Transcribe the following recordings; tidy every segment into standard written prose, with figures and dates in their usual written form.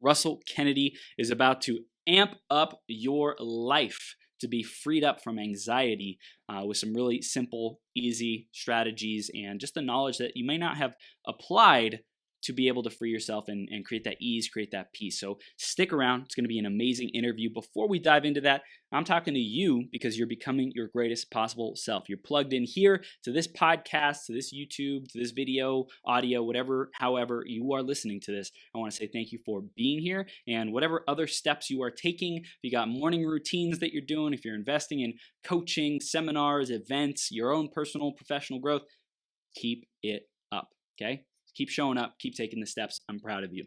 Russell Kennedy is about to amp up your life to be freed up from anxiety with some really simple, easy strategies and just the knowledge that you may not have applied to be able to free yourself and create that ease, create that peace. So stick around. It's going to be an amazing interview. Before we dive into that, I'm talking to you because you're becoming your greatest possible self. You're plugged in here to this podcast, to this YouTube, to this video, audio, whatever, however you are listening to this. I want to say thank you for being here, and whatever other steps you are taking, if you got morning routines that you're doing, if you're investing in coaching, seminars, events, your own personal, professional growth, keep it up, okay? Keep showing up, keep taking the steps. I'm proud of you.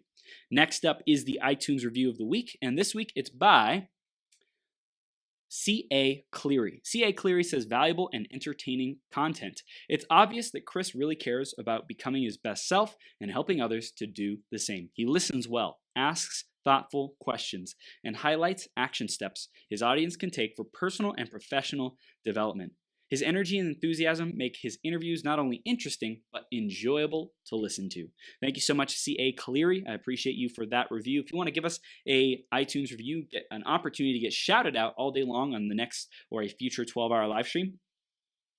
Next up is the iTunes review of the week, and this week it's by C.A. Cleary. C.A. Cleary says, valuable and entertaining content. It's obvious that Chris really cares about becoming his best self and helping others to do the same. He listens well, asks thoughtful questions, and highlights action steps his audience can take for personal and professional development. His energy and enthusiasm make his interviews not only interesting, but enjoyable to listen to. Thank you so much, C.A. Cleary. I appreciate you for that review. If you want to give us a iTunes review, get an opportunity to get shouted out all day long on the next or a future 12-hour live stream,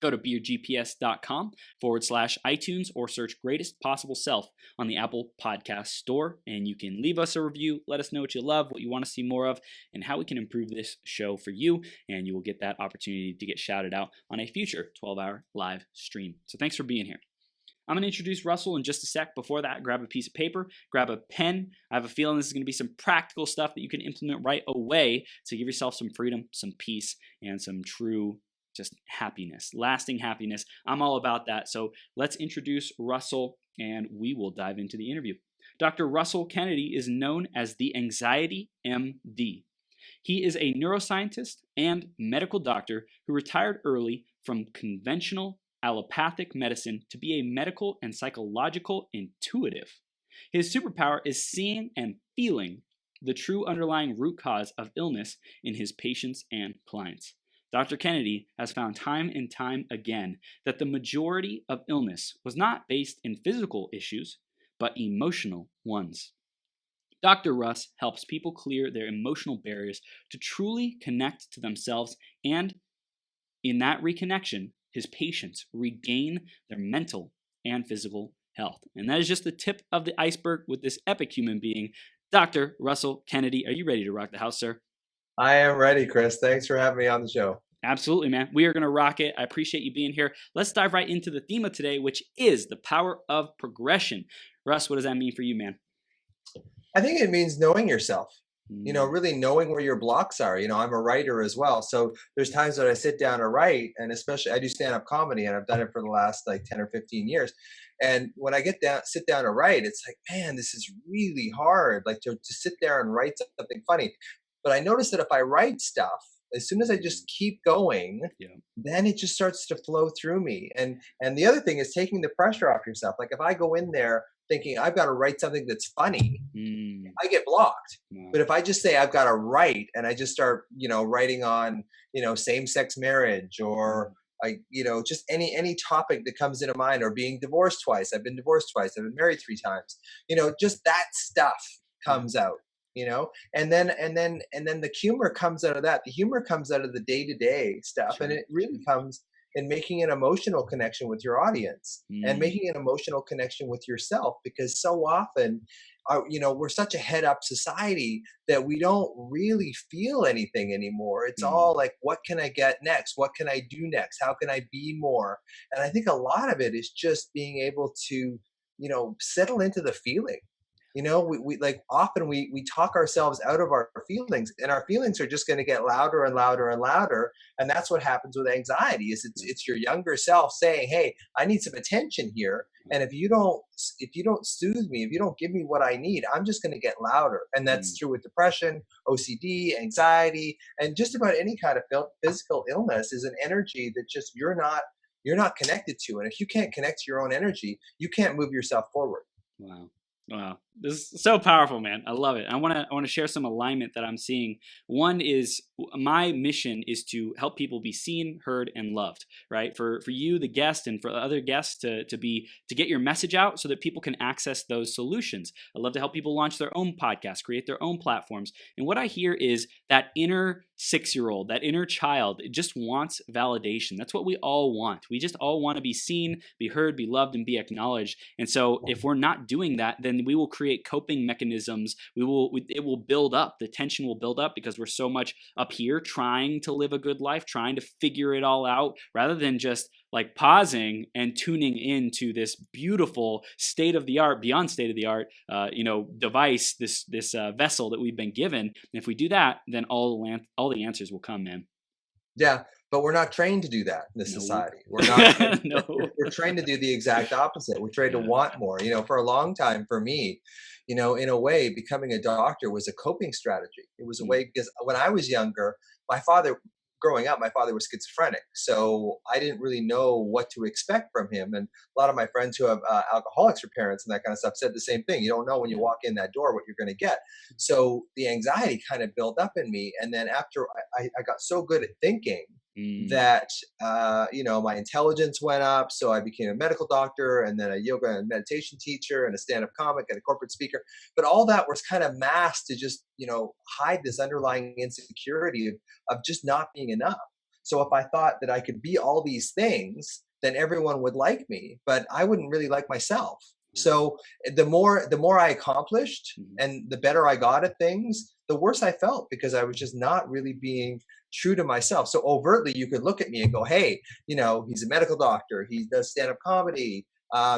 go to beyourgps.com/iTunes or search Greatest Possible Self on the Apple Podcast Store, and you can leave us a review. Let us know what you love, what you want to see more of, and how we can improve this show for you, and you will get that opportunity to get shouted out on a future 12-hour live stream. So thanks for being here. I'm going to introduce Russell in just a sec. Before that, grab a piece of paper, grab a pen. I have a feeling this is going to be some practical stuff that you can implement right away to give yourself some freedom, some peace, and some true just happiness, lasting happiness. I'm all about that. So let's introduce Russell and we will dive into the interview. Dr. Russell Kennedy is known as the Anxiety MD. He is a neuroscientist and medical doctor who retired early from conventional allopathic medicine to be a medical and psychological intuitive. His superpower is seeing and feeling the true underlying root cause of illness in his patients and clients. Dr. Kennedy has found time and time again that the majority of illness was not based in physical issues, but emotional ones. Dr. Russ helps people clear their emotional barriers to truly connect to themselves, and in that reconnection, his patients regain their mental and physical health. And that is just the tip of the iceberg with this epic human being, Dr. Russell Kennedy. Are you ready to rock the house, sir? I am ready, Chris. Thanks for having me on the show. Absolutely, man. We are going to rock it. I appreciate you being here. Let's dive right into the theme of today, which is the power of progression. Russ, what does that mean for you, man? I think it means knowing yourself, really knowing where your blocks are. I'm a writer as well. So there's times that I sit down to write, and especially I do stand-up comedy, and I've done it for the last 10 or 15 years. And when I sit down to write, it's like, man, this is really hard, to sit there and write something funny. But I notice that if I write stuff, as soon as I just keep going, then it just starts to flow through me. And the other thing is taking the pressure off yourself. Like if I go in there thinking I've got to write something that's funny, I get blocked. Wow. But if I just say I've got to write, and I just start, writing on, same-sex marriage or just any topic that comes into mind, or being divorced twice. I've been divorced twice. I've been married 3 times. Just that stuff comes out. And then the humor comes out of that. The humor comes out of the day-to-day stuff, and it really comes in making an emotional connection with your audience and making an emotional connection with yourself, because so often, we're such a head-up society that we don't really feel anything anymore. It's all like, what can I get next? What can I do next? How can I be more? And I think a lot of it is just being able to, settle into the feeling. We often we talk ourselves out of our feelings, and our feelings are just going to get louder and louder and louder. And that's what happens with anxiety. It's your younger self saying, "Hey, I need some attention here. And if you don't soothe me, if you don't give me what I need, I'm just going to get louder." And that's true with depression, OCD, anxiety, and just about any kind of physical illness is an energy that just you're not connected to. And if you can't connect to your own energy, you can't move yourself forward. Wow. This is so powerful, man. I love it. I want to share some alignment that I'm seeing. One is my mission is to help people be seen, heard, and loved, right? For you, the guest, and for other guests to get your message out so that people can access those solutions. I love to help people launch their own podcasts, create their own platforms. And what I hear is that inner 6-year-old, that inner child, it just wants validation. That's what we all want. We just all want to be seen, be heard, be loved, and be acknowledged. And so if we're not doing that, then we will create coping mechanisms. It will build up. The tension will build up because we're so much up here trying to live a good life, trying to figure it all out, rather than just like pausing and tuning into this beautiful state of the art, beyond state of the art, device, this vessel that we've been given. And if we do that, then all the answers will come, man. Yeah, but we're not trained to do that in this society. We're not. No. We're trained to do the exact opposite. We're trained to want more. For a long time, for me, in a way, becoming a doctor was a coping strategy. It was a way, because when I was younger, growing up, my father was schizophrenic. So I didn't really know what to expect from him. And a lot of my friends who have alcoholics for parents and that kind of stuff said the same thing. You don't know when you walk in that door what you're going to get. So the anxiety kind of built up in me. And then after I got so good at thinking that, my intelligence went up. So I became a medical doctor, and then a yoga and meditation teacher, and a stand-up comic, and a corporate speaker. But all that was kind of masked to just, hide this underlying insecurity of just not being enough. So if I thought that I could be all these things, then everyone would like me, but I wouldn't really like myself. So the more I accomplished and the better I got at things, the worse I felt, because I was just not really being true to myself. So overtly, you could look at me and go, hey, he's a medical doctor. He does stand-up comedy.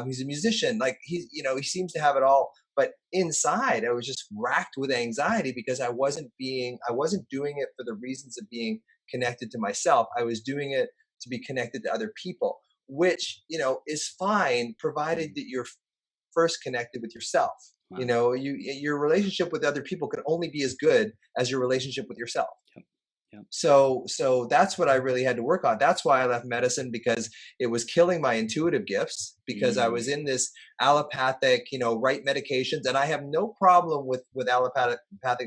He's a musician. Like he seems to have it all. But inside, I was just racked with anxiety because I wasn't doing it for the reasons of being connected to myself. I was doing it to be connected to other people, which, is fine, provided that you're first connected with yourself. Wow. Your relationship with other people can only be as good as your relationship with yourself. Yep. Yep. So that's what I really had to work on. That's why I left medicine, because it was killing my intuitive gifts, because I was in this allopathic, right medications. And I have no problem with allopathic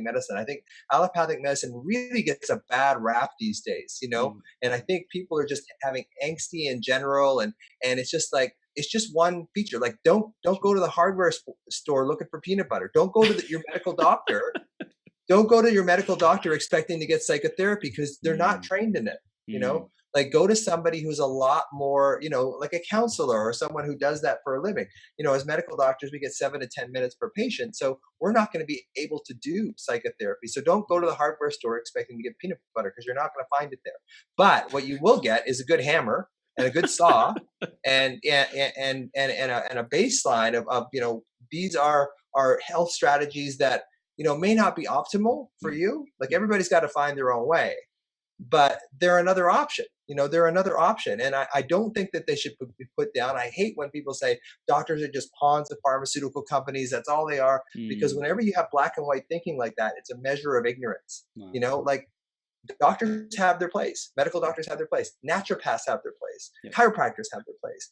medicine. I think allopathic medicine really gets a bad rap these days, and I think people are just having angsty in general. And it's just like, it's just one feature. Like, don't go to the hardware store looking for peanut butter. Don't go to your medical doctor. Don't go to your medical doctor expecting to get psychotherapy, because they're not trained in it. Like, go to somebody who's a lot more, like a counselor or someone who does that for a living. As medical doctors, we get 7 to 10 minutes per patient. So we're not going to be able to do psychotherapy. So don't go to the hardware store expecting to get peanut butter, because you're not going to find it there. But what you will get is a good hammer and a good saw and a baseline of these are health strategies that may not be optimal for you. Like, everybody's got to find their own way, but they're another option. They're another option. And I don't think that they should be put down. I hate when people say doctors are just pawns of pharmaceutical companies. That's all they are. Because whenever you have black and white thinking like that, it's a measure of ignorance. Wow. Like, doctors have their place. Medical doctors have their place. Naturopaths have their place. Yeah. Chiropractors have their place.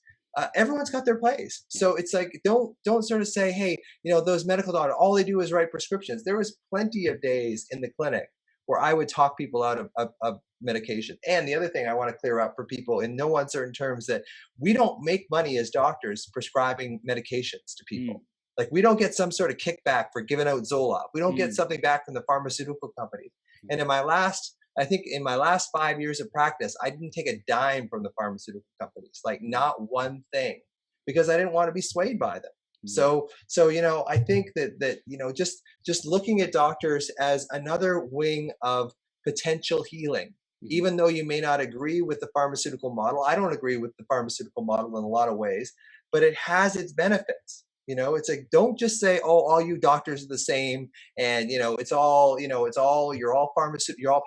Everyone's got their place. So it's like, don't sort of say, hey, those medical doctors, all they do is write prescriptions. There was plenty of days in the clinic where I would talk people out of medication. And the other thing I want to clear up for people in no uncertain terms, that we don't make money as doctors prescribing medications to people. Like, we don't get some sort of kickback for giving out Zoloft. We don't get something back from the pharmaceutical company. And in my last 5 years of practice, I didn't take a dime from the pharmaceutical companies, like not one thing, because I didn't want to be swayed by them. So I think that just looking at doctors as another wing of potential healing, even though you may not agree with the pharmaceutical model. I don't agree with the pharmaceutical model in a lot of ways, but it has its benefits. It's like, don't just say, oh, all you doctors are the same. And, you're all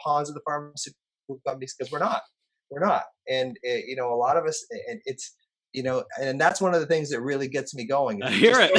pawns of the pharmaceutical companies, because we're not. And, a lot of us, and it's, and that's one of the things that really gets me going. I hear it.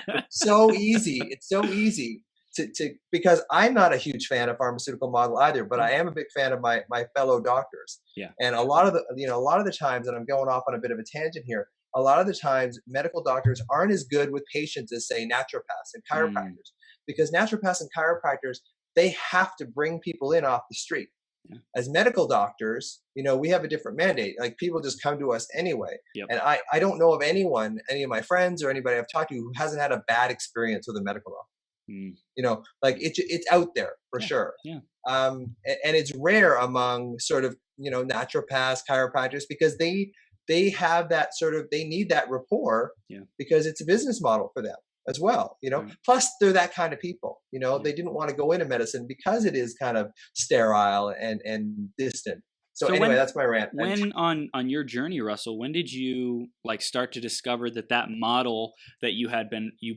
It's so easy. It's so easy to, because I'm not a huge fan of pharmaceutical model either, but I am a big fan of my fellow doctors. Yeah. And a lot of the times, and I'm going off on a bit of a tangent here, a lot of the times medical doctors aren't as good with patients as, say, naturopaths and Mm, chiropractors, because naturopaths and chiropractors, they have to bring people in off the street. yeah. As medical doctors, we have a different mandate. Like, people just come to us anyway. Yep. And I don't know of anyone, any of my friends or anybody I've talked to, who hasn't had a bad experience with a medical doctor. Mm, Like, it's out there for yeah. sure. Yeah. And it's rare among sort of, naturopaths, chiropractors, because they have that sort of, they need that rapport, Yeah. because it's a business model for them as well. Right. Plus they're that kind of people. Yeah. They didn't want to go into medicine because it is kind of sterile and distant. So So anyway, that's my rant. And when on your journey, Russell, when did you like start to discover that model that you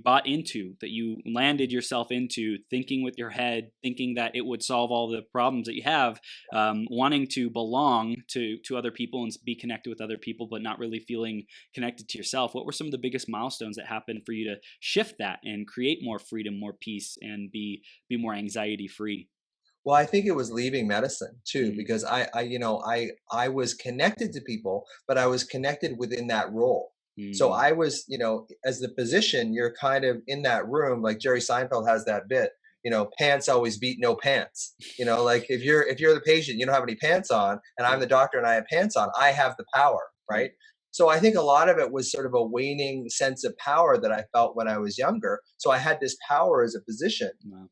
bought into, that you landed yourself into, thinking with your head, thinking that it would solve all the problems that you have, wanting to belong to other people and be connected with other people, but not really feeling connected to yourself? What were some of the biggest milestones that happened for you to shift that and create more freedom, more peace, and be more anxiety free? well, I think it was leaving medicine too, Mm, because I was connected to people, but I was connected within that role. So mm, I was, as the physician, you're kind of in that room, like Jerry Seinfeld has that bit, pants always beat no pants. Like, if you're the patient, you don't have any pants on, and I'm yeah. the doctor and I have pants on, I have the power, Right. right? So I think a lot of it was sort of a waning sense of power that I felt when I was younger. So I had this power as a physician, Wow.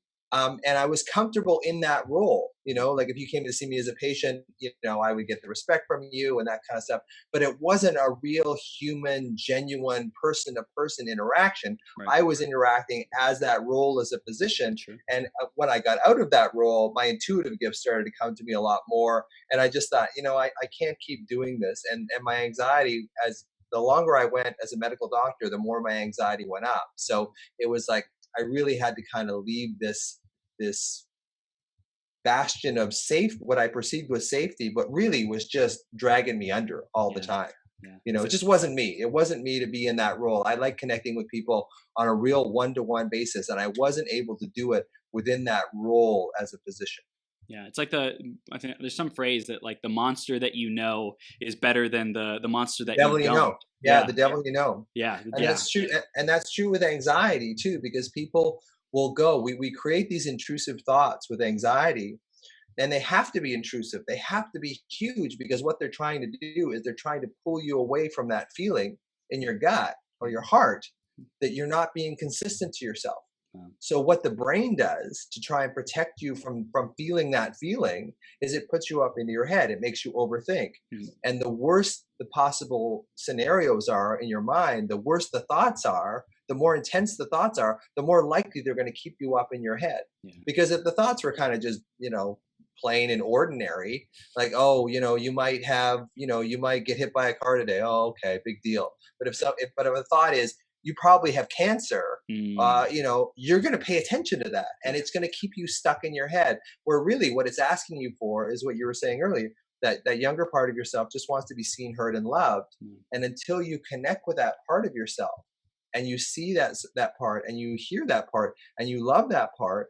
and I was comfortable in that role. Like, if you came to see me as a patient, I would get the respect from you and that kind of stuff. But it wasn't a real human, genuine person to person interaction. Right. I was interacting as that role as a physician. Sure. And when I got out of that role, my intuitive gifts started to come to me a lot more. And I just thought, I can't keep doing this. And my anxiety, as the longer I went as a medical doctor, the more my anxiety went up. So it was like, I really had to kind of leave this bastion of safe, what I perceived was safety, but really was just dragging me under all the Yeah. time. Yeah. It just wasn't me. It wasn't me to be in that role. I like connecting with people on a real one-to-one basis, and I wasn't able to do it within that role as a physician. Yeah, it's like I think there's some phrase that like the monster that you know is better than the monster that you Devil you don't. know. Yeah, Yeah, the devil you know. yeah, And yeah, that's true. And that's true with anxiety too, because people will go, we create these intrusive thoughts with anxiety, and they have to be intrusive. They have to be huge, because what they're trying to do is they're trying to pull you away from that feeling in your gut or your heart that you're not being consistent to yourself. wow, So what the brain does to try and protect you from feeling that feeling is it puts you up into your head. It makes you overthink. mm, And the worse the possible scenarios are in your mind, the worse the thoughts are, the more intense the thoughts are, the more likely they're going to keep you up in your head. yeah, Because if the thoughts were kind of just, plain and ordinary, like, oh, you might get hit by a car today. Oh, okay, big deal. But if a thought is, you probably have cancer, mm, you're going to pay attention to that, and yeah, it's going to keep you stuck in your head. Where really what it's asking you for is what you were saying earlier, that younger part of yourself just wants to be seen, heard, and loved. mm, And until you connect with that part of yourself, and you see that part, and you hear that part, and you love that part,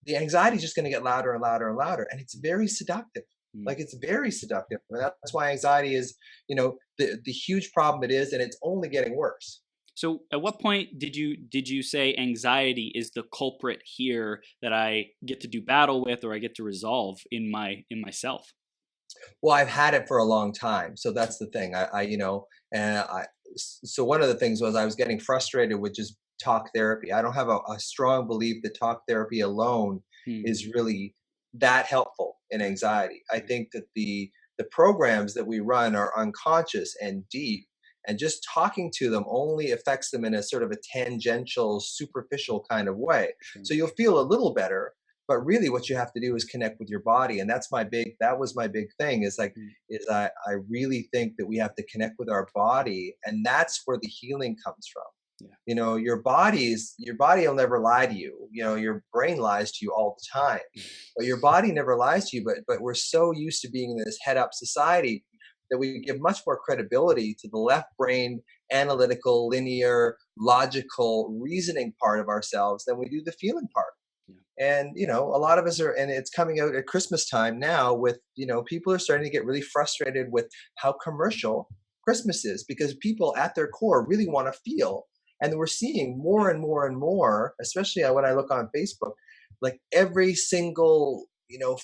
the anxiety is just going to get louder and louder and louder, and it's very seductive. mm. Like, it's very seductive, and that's why anxiety is, the huge problem it is, and it's only getting worse. So, at what point did you say anxiety is the culprit here that I get to do battle with, or I get to resolve in myself? Well, I've had it for a long time, so that's the thing. And so one of the things was, I was getting frustrated with just talk therapy. I don't have a strong belief that talk therapy alone Mm, is really that helpful in right, anxiety. I right, think that the programs that we run are unconscious and deep, and just talking to them only affects them in a sort of a tangential, superficial kind of way. sure. So you'll feel a little better, but really what you have to do is connect with your body. And that was my big thing, is like, Mm, I really think that we have to connect with our body, and that's where the healing comes from. yeah, Your body will never lie to you. Your brain lies to you all the time, but your body never lies to you. But we're so used to being in this head up society that we give much more credibility to the left brain, analytical, linear, logical, reasoning part of ourselves than we do the feeling part. yeah, And a lot of us are, and it's coming out at Christmas time now with, people are starting to get really frustrated with how commercial Christmas is, because people at their core really want to feel. And we're seeing more and more and more, especially when I look on Facebook, like every single,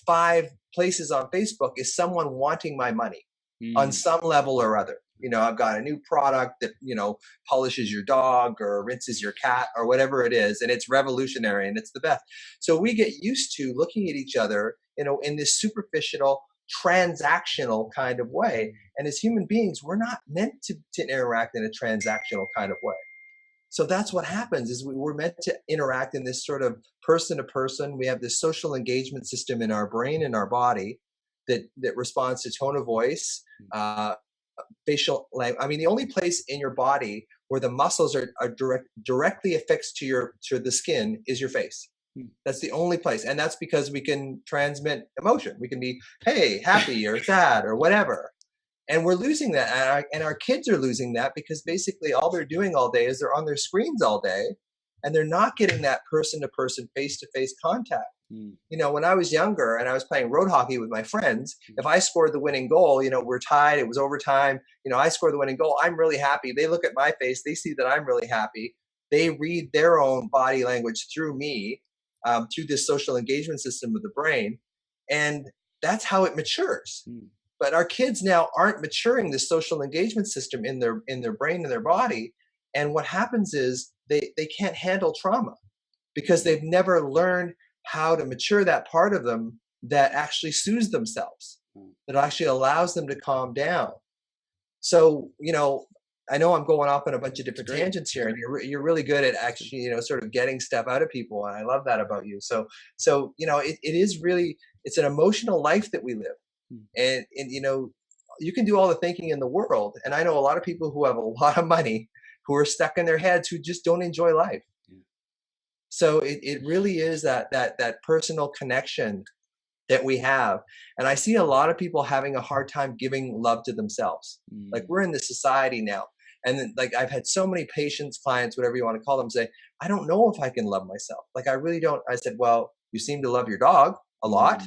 5 places on Facebook is someone wanting my money on some level or other. I've got a new product that, polishes your dog or rinses your cat or whatever it is. And it's revolutionary and it's the best. So we get used to looking at each other, in this superficial, transactional kind of way. And as human beings, we're not meant to interact in a transactional kind of way. So that's what happens is we're meant to interact in this sort of person to person. We have this social engagement system in our brain and our body that responds to tone of voice, facial language. I mean, the only place in your body where the muscles are directly affixed to the skin is your face. That's the only place. And that's because we can transmit emotion. We can be, hey, happy or sad or whatever. And we're losing that. And our kids are losing that because basically all they're doing all day is they're on their screens all day and they're not getting that person to person, face to face contact. When I was younger and I was playing road hockey with my friends, if I scored the winning goal, we're tied, it was overtime, I scored the winning goal, I'm really happy. They look at my face, they see that I'm really happy. They read their own body language through me, through this social engagement system of the brain. And that's how it matures. But our kids now aren't maturing the social engagement system in their brain and their body. And what happens is they can't handle trauma because they've never learned how to mature that part of them that actually soothes themselves, that actually allows them to calm down. So, I know I'm going off on a bunch of different tangents here, and you're really good at actually, sort of getting stuff out of people. And I love that about you. So, it is really, it's an emotional life that we live. And you can do all the thinking in the world. And I know a lot of people who have a lot of money who are stuck in their heads who just don't enjoy life. So it really is that personal connection that we have. And I see a lot of people having a hard time giving love to themselves. Like we're in this society now. And then, like I've had so many patients, clients, whatever you want to call them, say, I don't know if I can love myself. Like I really don't. I said, well, you seem to love your dog a lot.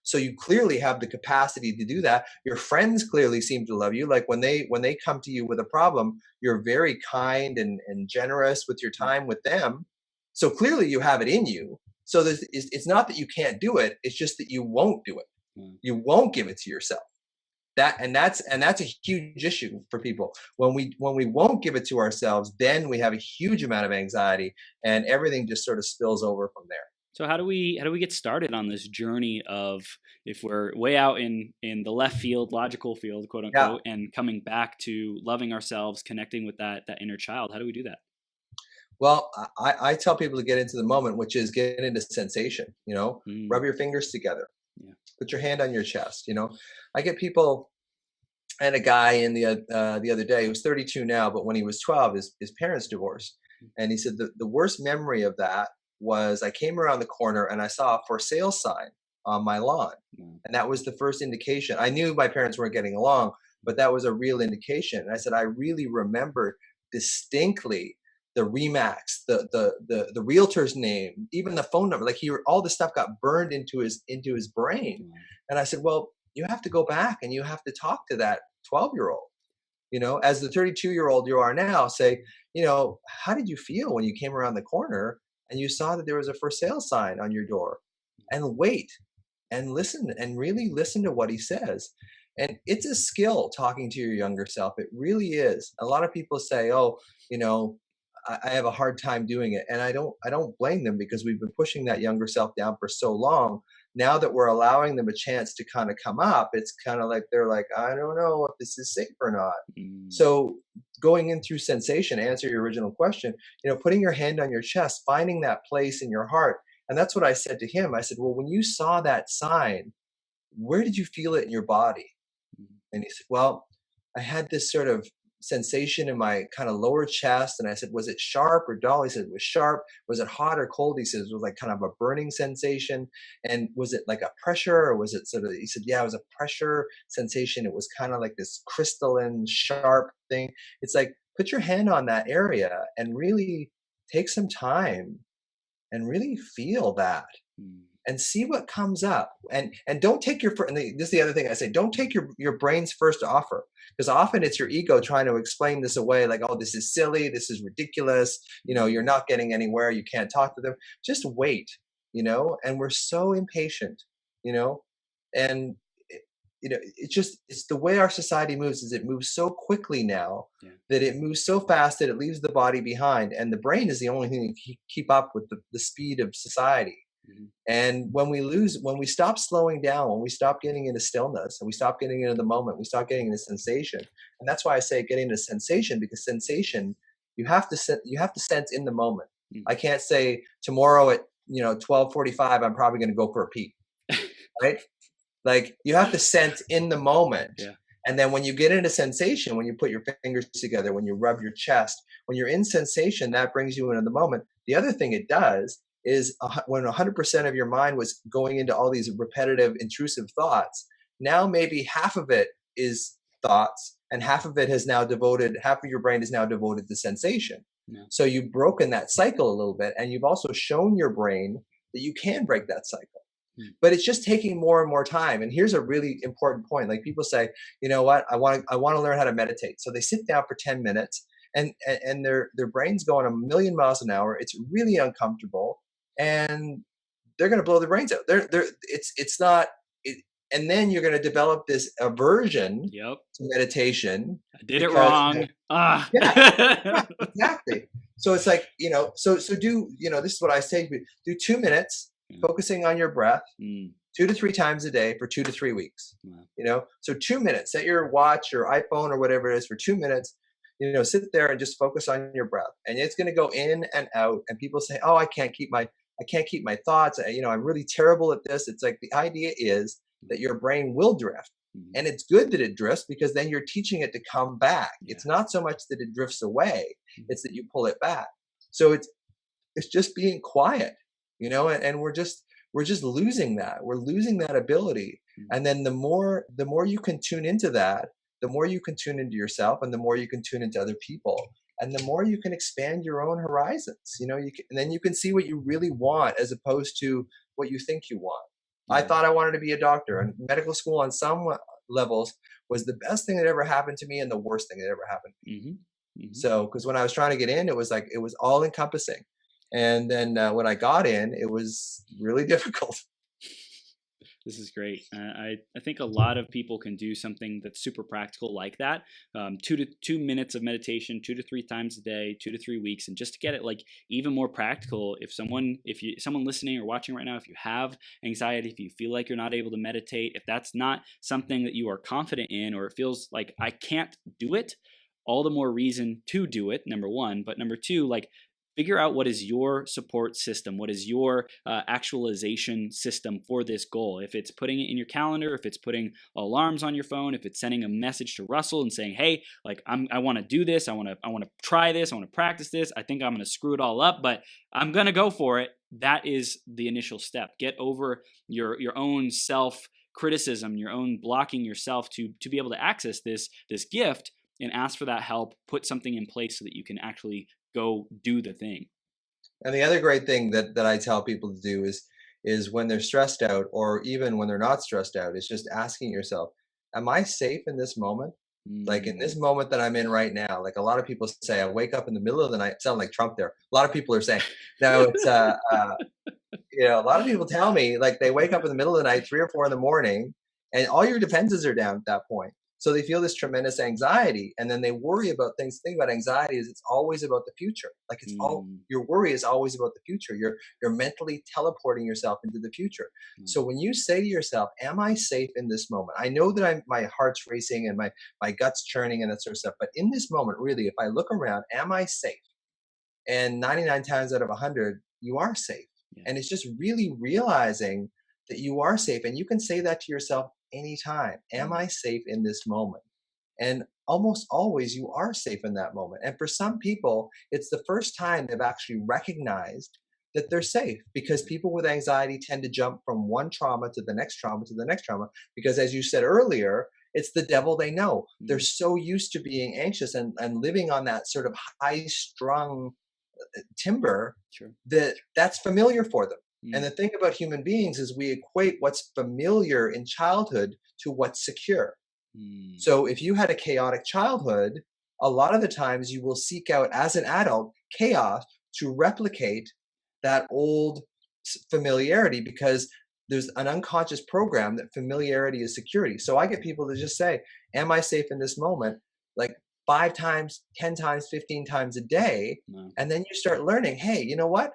So you clearly have the capacity to do that. Your friends clearly seem to love you. Like when they come to you with a problem, you're very kind and generous with your time with them. So clearly you have it in you. So it's not that you can't do it. It's just that you won't do it. You won't give it to yourself. That's a huge issue for people. When we won't give it to ourselves, then we have a huge amount of anxiety and everything just sort of spills over from there. So how do we get started on this journey of, if we're way out in the left field, logical field, quote unquote, and coming back to loving ourselves, connecting with that inner child? How do we do that? Well, I tell people to get into the moment, which is get into sensation, rub your fingers together, put your hand on your chest. I get people, and a guy in the other day, he was 32 now, but when he was 12, his parents divorced. And he said the worst memory of that was I came around the corner and I saw a for sale sign on my lawn. And that was the first indication. I knew my parents weren't getting along, but that was a real indication. And I said, I really remember distinctly the Remax, the realtor's name, even the phone number. Like all this stuff got burned into his brain. And I said, well, you have to go back and you have to talk to that 12-year-old. As the 32-year-old you are now, say, how did you feel when you came around the corner and you saw that there was a for sale sign on your door? And wait and listen and really listen to what he says. And it's a skill talking to your younger self. It really is. A lot of people say, oh, I have a hard time doing it. And I don't blame them because we've been pushing that younger self down for so long. Now that we're allowing them a chance to kind of come up, it's kind of like, they're like, I don't know if this is safe or not. So going in through sensation, answer your original question, putting your hand on your chest, finding that place in your heart. And that's what I said to him. I said, well, when you saw that sign, where did you feel it in your body? And he said, well, I had this sort of sensation in my kind of lower chest. And I said, was it sharp or dull? He said, it was sharp. Was it hot or cold? He said, it was like kind of a burning sensation. And was it like a pressure or was it sort of, he said, yeah, it was a pressure sensation. It was kind of like this crystalline, sharp thing. It's like, put your hand on that area and really take some time and really feel that. and see what comes up. And don't take your and this is the other thing I say, don't take your brain's first offer, because often it's your ego trying to explain this away, like, oh, this is silly, this is ridiculous, you're not getting anywhere, you can't talk to them. Just wait, and we're so impatient, you know and it's the way our society moves, is it moves so quickly now, Yeah. that it moves so fast that it leaves the body behind, and the brain is the only thing that can keep up with the speed of society. Mhm. And when we stop slowing down, when we stop getting into stillness, and we stop getting into the moment, we stop getting into sensation. And that's why I say getting into sensation, because sensation, you have to sense in the moment. Mm. I can't say tomorrow at 12:45 I'm probably going to go for a pee, right? Like, you have to sense in the moment. Yeah. And then when you get into sensation, when you put your fingers together, when you rub your chest, when you're in sensation, that brings you into the moment. The other thing it does is, when 100% of your mind was going into all these repetitive, intrusive thoughts, now maybe half of it is thoughts, and half of your brain is now devoted to sensation. Yeah. So you've broken that cycle a little bit, and you've also shown your brain that you can break that cycle. But it's just taking more and more time. And here's a really important point. Like, people say, you know what, I want to learn how to meditate. So they sit down for 10 minutes, and their brain's going a million miles an hour. It's really uncomfortable, and they're going to blow their brains out. It's not it, and then you're going to develop this aversion Yep. to meditation. I did it wrong. Yeah, exactly. So it's like, so do, this is what I say, do 2 minutes focusing on your breath, 2 to 3 times a day for 2 to 3 weeks. Wow. So 2 minutes, set your watch, your iPhone, or whatever it is, for 2 minutes, sit there and just focus on your breath. And it's going to go in and out. And people say, oh, I can't keep my thoughts. I'm really terrible at this. It's like, the idea is that your brain will drift. And it's good that it drifts, because then you're teaching it to come back. Yeah. It's not so much that it drifts away, it's that you pull it back. So it's just being quiet, and we're just losing that. We're losing that ability. And then the more you can tune into that, the more you can tune into yourself, and the more you can tune into other people, and the more you can expand your own horizons. And then you can see what you really want, as opposed to what you think you want. I thought I wanted to be a doctor, and medical school on some levels was the best thing that ever happened to me, and the worst thing that ever happened to me. So, because when I was trying to get in, it was all encompassing. And then when I got in, it was really difficult. This is great. I think a lot of people can do something that's super practical like that. 2 minutes of meditation, 2 to 3 times a day, 2 to 3 weeks. And just to get it like even more practical, if someone listening or watching right now, if you have anxiety, if you feel like you're not able to meditate, if that's not something that you are confident in, or it feels like I can't do it, all the more reason to do it, number one. But number two, like, figure out what is your support system, what is your actualization system for this goal. If it's putting it in your calendar, if it's putting alarms on your phone, if it's sending a message to Russell and saying, hey, like, I want to do this, I want to try this, I want to practice this, I think I'm going to screw it all up, but I'm going to go for it. That is the initial step. Get over your own self-criticism, your own blocking yourself to be able to access this gift, and ask for that help. Put something in place so that you can actually go do the thing. And the other great thing that I tell people to do is when they're stressed out, or even when they're not stressed out, is just asking yourself, am I safe in this moment? Like, in this moment that I'm in right now. Like, a lot of people say, I wake up in the middle of the night. Sound like Trump there. A lot of people are saying, no, it's a lot of people tell me, like, they wake up in the middle of the night, 3 or 4 in the morning, and all your defenses are down at that point. So they feel this tremendous anxiety, and then they worry about things. The thing about anxiety is it's always about the future. Like, it's all, your worry is always about the future. You're mentally teleporting yourself into the future. So when you say to yourself, am I safe in this moment? I know that my heart's racing and my gut's churning and that sort of stuff. But in this moment, really, if I look around, am I safe? And 99 times out of 100, you are safe. Yeah. And it's just really realizing that you are safe. And you can say that to yourself anytime. Am I safe in this moment? And almost always you are safe in that moment. And for some people, it's the first time they've actually recognized that they're safe, because people with anxiety tend to jump from one trauma to the next trauma to the next trauma, because, as you said earlier, it's the devil they know. They're so used to being anxious and living on that sort of high strung timber, that's familiar for them. And Mm. the thing about human beings is we equate what's familiar in childhood to what's secure. Mm. So if you had a chaotic childhood, a lot of the times you will seek out as an adult chaos to replicate that old familiarity, because there's an unconscious program that familiarity is security. So I get people to just say, am I safe in this moment? Like 5 times, 10 times, 15 times a day. Wow. And then you start learning, hey, you know what?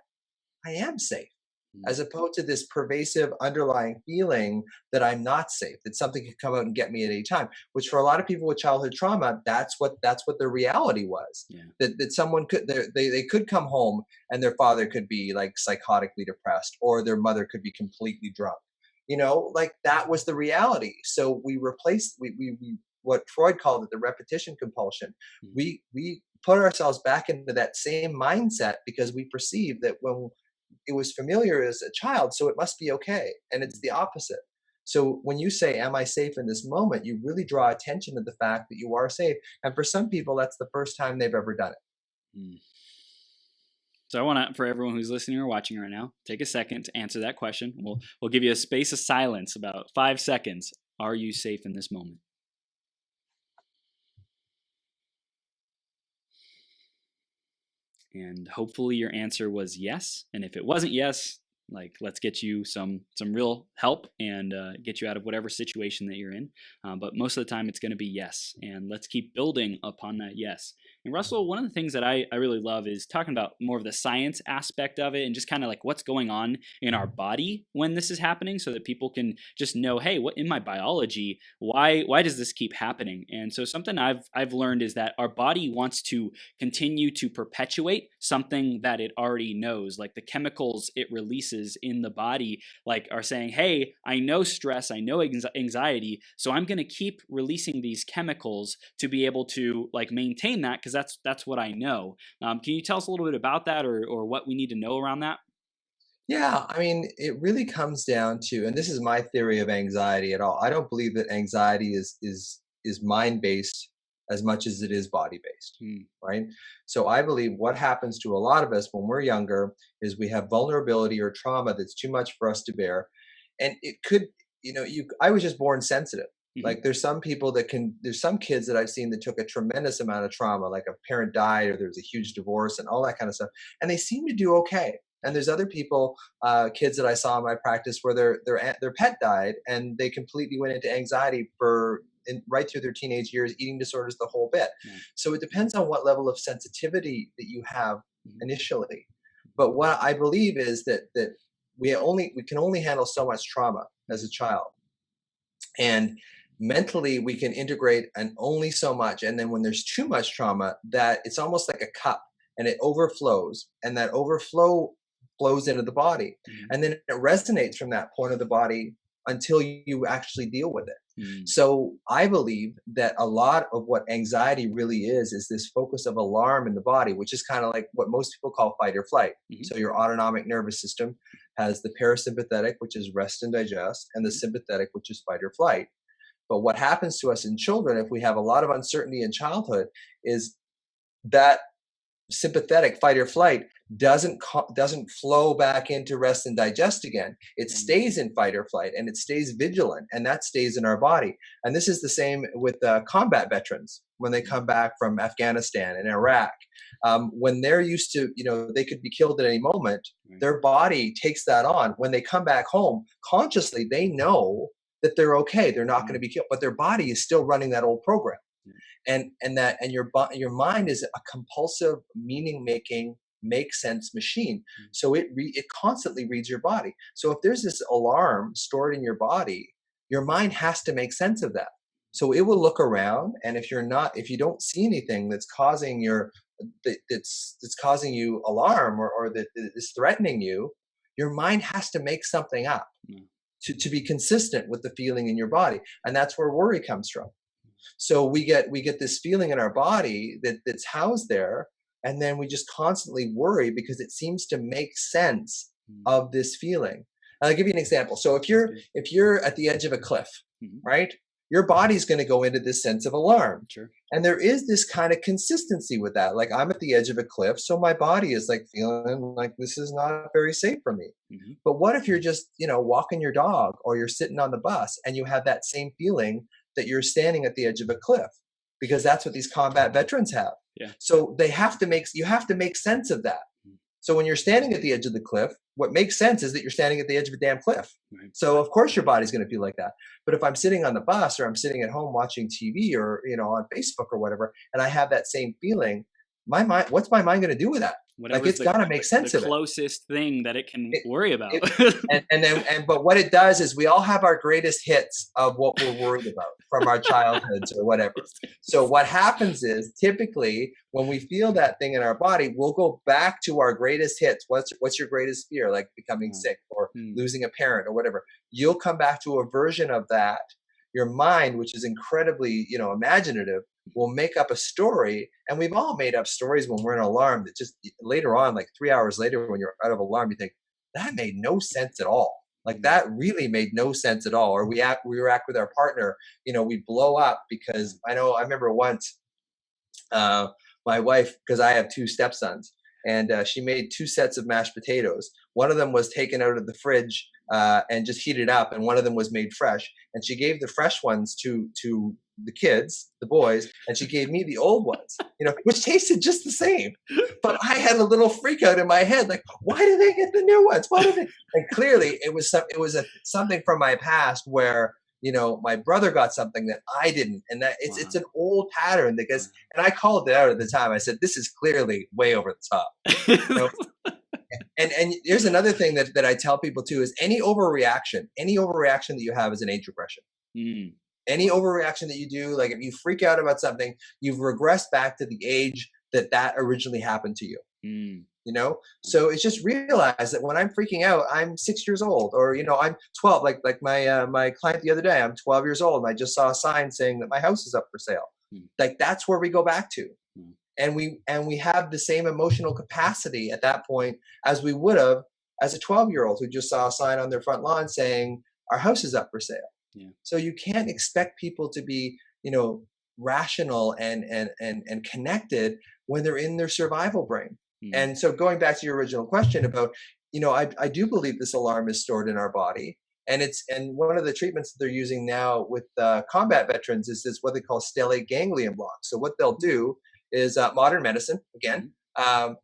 I am safe, Mm. as opposed to this pervasive underlying feeling that I'm not safe, that something could come out and get me at any time, which for a lot of people with childhood trauma, that's what the reality was. Yeah. That someone could, they could come home and their father could be like psychotically depressed, or their mother could be completely drunk. Like that was the reality. So we replaced we what Freud called it the repetition compulsion. Mm. We put ourselves back into that same mindset because we perceive that when it was familiar as a child, so it must be okay. And it's Mm. the opposite. So when you say, am I safe in this moment? You really draw attention to the fact that you are safe. And for some people, that's the first time they've ever done it. Mm. So I want to, for everyone who's listening or watching right now, take a second to answer that question. We'll give you a space of silence, about 5 seconds. Are you safe in this moment? And hopefully your answer was yes. And if it wasn't yes, like let's get you some real help and get you out of whatever situation that you're in. But most of the time it's going to be yes. And let's keep building upon that yes. And Russell, one of the things that I really love is talking about more of the science aspect of it and just kind of like what's going on in our body when this is happening, so that people can just know, hey, what in my biology, why does this keep happening? And so something I've learned is that our body wants to continue to perpetuate something that it already knows. Like the chemicals it releases in the body like are saying, hey, I know stress, I know anxiety, so I'm going to keep releasing these chemicals to be able to like maintain that, because that's what I know. Can you tell us a little bit about that, or what we need to know around that? Yeah, I mean, it really comes down to, and this is my theory of anxiety at all. I don't believe that anxiety is mind based as much as it is body based, Hmm. right? So I believe what happens to a lot of us when we're younger is we have vulnerability or trauma that's too much for us to bear, and it could, I was just born sensitive. Mm-hmm. Like there's some kids that I've seen that took a tremendous amount of trauma, like a parent died or there was a huge divorce and all that kind of stuff, and they seem to do okay. And there's other people, kids that I saw in my practice where their pet died and they completely went into anxiety right through their teenage years, eating disorders, the whole bit. Yeah. So it depends on what level of sensitivity that you have Mm-hmm. initially. But what I believe is that we can only handle so much trauma as a child, and mentally we can integrate and only so much. And then when there's too much trauma, that it's almost like a cup and it overflows, and that overflow flows into the body, Mm-hmm. and then it resonates from that point of the body until you actually deal with it. Mm-hmm. So I believe that a lot of what anxiety really is this focus of alarm in the body, which is kind of like what most people call fight or flight. Mm-hmm. So your autonomic nervous system has the parasympathetic, which is rest and digest, and the sympathetic, which is fight or flight. But what happens to us in children, if we have a lot of uncertainty in childhood, is that sympathetic fight or flight doesn't flow back into rest and digest again. It stays in fight or flight, and it stays vigilant, and that stays in our body. And this is the same with combat veterans when they come back from Afghanistan and Iraq. When they're used to, they could be killed at any moment. Their body takes that on. When they come back home, consciously they know that they're okay. They're not going to be killed, but their body is still running that old program. And your mind is a compulsive meaning making make sense machine. So it constantly reads your body. So if there's this alarm stored in your body, your mind has to make sense of that. So it will look around, and if you don't see anything that's causing that's causing you alarm, or that is threatening you, your mind has to make something up to be consistent with the feeling in your body. And that's where worry comes from. So we get this feeling in our body that's housed there, and then we just constantly worry because it seems to make sense of this feeling. And I'll give you an example. So if you're at the edge of a cliff, right? your body's going to go into this sense of alarm. Sure. And there is this kind of consistency with that. Like I'm at the edge of a cliff, so my body is like feeling like this is not very safe for me. Mm-hmm. But what if you're just, walking your dog or you're sitting on the bus and you have that same feeling that you're standing at the edge of a cliff? Because that's what these combat veterans have. Yeah. So you have to make sense of that. So when you're standing at the edge of the cliff, what makes sense is that you're standing at the edge of a damn cliff. Right. So of course your body's going to feel like that. But if I'm sitting on the bus or I'm sitting at home watching TV or, on Facebook or whatever, and I have that same feeling, what's my mind going to do with that? Whatever's it's got to make sense of it. The closest thing that it can worry about. But what it does is we all have our greatest hits of what we're worried about from our childhoods or whatever. So what happens is typically when we feel that thing in our body, we'll go back to our greatest hits. What's your greatest fear? Like becoming sick or losing a parent or whatever. You'll come back to a version of that. Your mind, which is incredibly, imaginative, will make up a story. And we've all made up stories when we're in alarm that just later on, like 3 hours later, when you're out of alarm, you think that made no sense at all. Like that really made no sense at all. Or we react with our partner, we blow up because I remember once my wife, because I have 2 stepsons, and she made 2 sets of mashed potatoes. One of them was taken out of the fridge and just heated up, and one of them was made fresh. And she gave the fresh ones to the kids, the boys, and she gave me the old ones, which tasted just the same. But I had a little freak out in my head, like, why did they get the new ones? Why did they? And clearly, it was something from my past where my brother got something that I didn't, and that it's an old pattern because, and I called it out at the time. I said, this is clearly way over the top. And here's another thing that I tell people too is any overreaction that you have is an age regression. Any overreaction that you do, like if you freak out about something, you've regressed back to the age that originally happened to you. So it's just realize that when I'm freaking out, I'm 6 years old, or I'm 12. Like my client the other day, I'm 12 years old, and I just saw a sign saying that my house is up for sale. Like that's where we go back to. And we have the same emotional capacity at that point as we would have as a 12-year-old who just saw a sign on their front lawn saying our house is up for sale. Yeah. So you can't expect people to be, rational and connected when they're in their survival brain. And so going back to your original question about, I do believe this alarm is stored in our body. And one of the treatments that they're using now with combat veterans is this what they call stellate ganglion block. So what they'll do is modern medicine, again,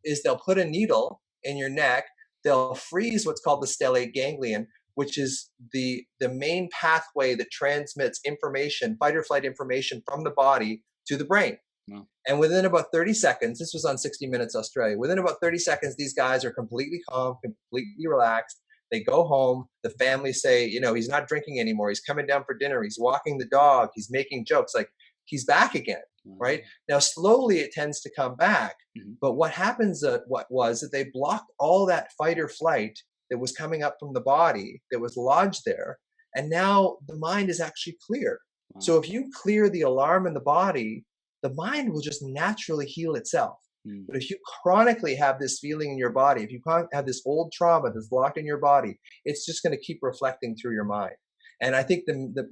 is they'll put a needle in your neck. They'll freeze what's called the stellate ganglion, which is the main pathway that transmits information, fight or flight information from the body to the brain. Wow. And within about 30 seconds, this was on 60 Minutes Australia, within about 30 seconds, these guys are completely calm, completely relaxed. They go home. The family say, he's not drinking anymore. He's coming down for dinner. He's walking the dog. He's making jokes. Like he's back again. Right now, slowly it tends to come back. But what happens? What was that they blocked all that fight or flight that was coming up from the body that was lodged there, and now the mind is actually clear. Wow. So if you clear the alarm in the body, the mind will just naturally heal itself. But if you chronically have this feeling in your body, if you have this old trauma that's locked in your body, it's just going to keep reflecting through your mind. And I think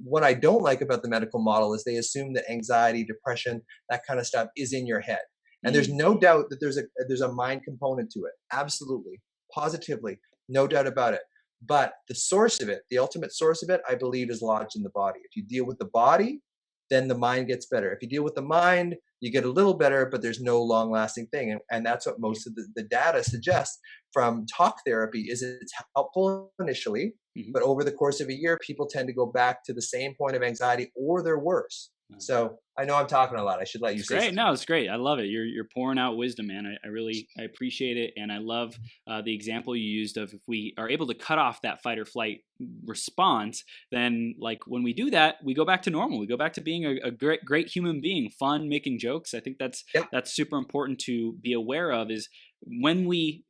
what I don't like about the medical model is they assume that anxiety, depression, that kind of stuff is in your head. And there's no doubt that there's a mind component to it. Absolutely. Positively. No doubt about it. But the source of it, the ultimate source of it, I believe is lodged in the body. If you deal with the body, then the mind gets better. If you deal with the mind, you get a little better, but there's no long lasting thing. And that's what most of the data suggests from talk therapy is it's helpful initially, but over the course of a year, people tend to go back to the same point of anxiety or they're worse. So I know I'm talking a lot. I should let you say great. something. No, it's great. I love it. You're pouring out wisdom, man. I appreciate it. And I love the example you used of if we are able to cut off that fight or flight response, then like when we do that, we go back to normal. We go back to being a great human being, fun, making jokes. I think that's super important to be aware of is when we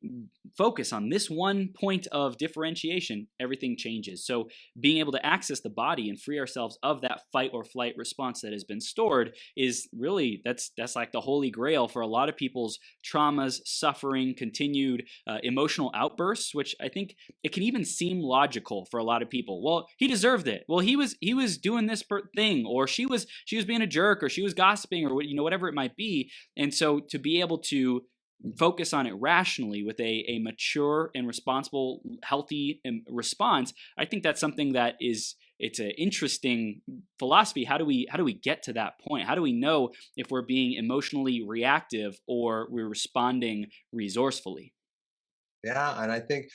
focus on this one point of differentiation, everything changes. So being able to access the body and free ourselves of that fight or flight response that has been stored is really, that's like the holy grail for a lot of people's traumas, suffering, continued emotional outbursts, which I think it can even seem logical for a lot of people. Well, he deserved it. Well, he was doing this thing, or she was being a jerk, or she was gossiping, or whatever it might be. And so to be able to focus on it rationally with a mature and responsible, healthy response, I think that's something that it's an interesting philosophy. How do we get to that point? How do we know if we're being emotionally reactive or we're responding resourcefully? Yeah, and I think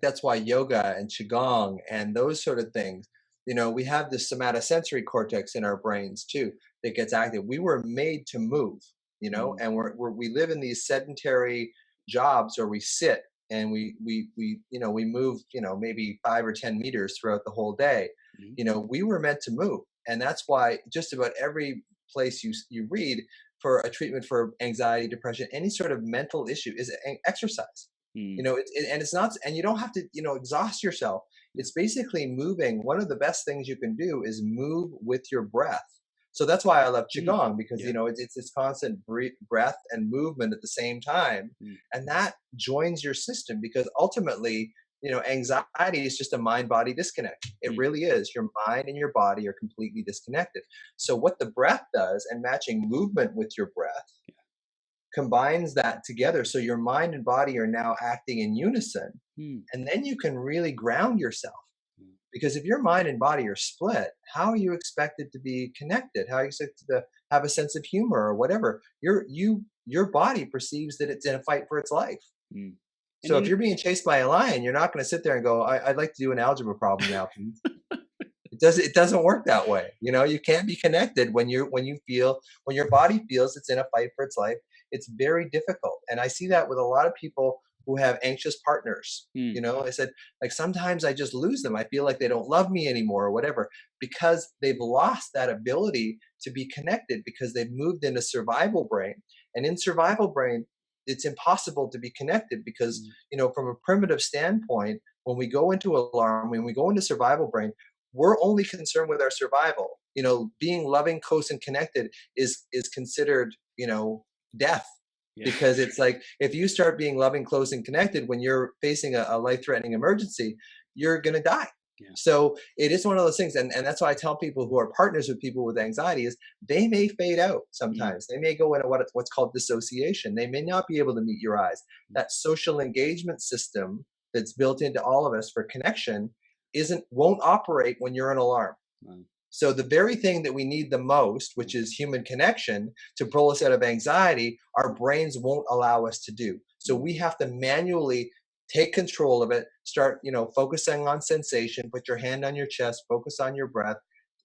that's why yoga and qigong and those sort of things, we have this somatosensory cortex in our brains too that gets active. We were made to move, Mm, and we live in these sedentary jobs where we sit and we move, maybe 5 or 10 meters throughout the whole day. mm, We were meant to move, and that's why just about every place you read for a treatment for anxiety, depression, any sort of mental issue is exercise. mm, And it's not, and you don't have to, exhaust yourself. It's basically moving. One of the best things you can do is move with your breath. So that's why I love mm, qigong, because yeah. it's this constant breath and movement at the same time, Mm, and that joins your system, because ultimately, anxiety is just a mind body disconnect. It mm, really is. Your mind and your body are completely disconnected. So what the breath does, and matching movement with your breath, combines that together, so your mind and body are now acting in unison, mm, and then you can really ground yourself. mm, Because if your mind and body are split, how are you expected to be connected? How are you expected to have a sense of humor or whatever? Your body perceives that it's in a fight for its life. mm. And So if you're being chased by a lion, you're not going to sit there and go, I'd like to do an algebra problem now, please. It doesn't work that way. You can't be connected when your body feels it's in a fight for its life. It's very difficult. And I see that with a lot of people who have anxious partners. mm, I said, like, sometimes I just lose them. I feel like they don't love me anymore or whatever, because they've lost that ability to be connected, because they've moved into survival brain. And in survival brain, it's impossible to be connected, because, mm, from a primitive standpoint, when we go into alarm, when we go into survival brain, we're only concerned with our survival. Being loving, close, and connected is considered, death. yeah. Because it's like, if you start being loving, close, and connected when you're facing a life-threatening emergency, you're gonna die. Yeah. So it is one of those things, and that's why I tell people who are partners with people with anxiety is they may fade out Mm, sometimes. They may go into what's called dissociation. They may not be able to meet your eyes. mm, That social engagement system that's built into all of us for connection won't operate when you're in alarm. wow. So the very thing that we need the most, which is human connection, to pull us out of anxiety, our brains won't allow us to do. So Mm, we have to manually take control of it, start, focusing on sensation, put your hand on your chest, focus on your breath,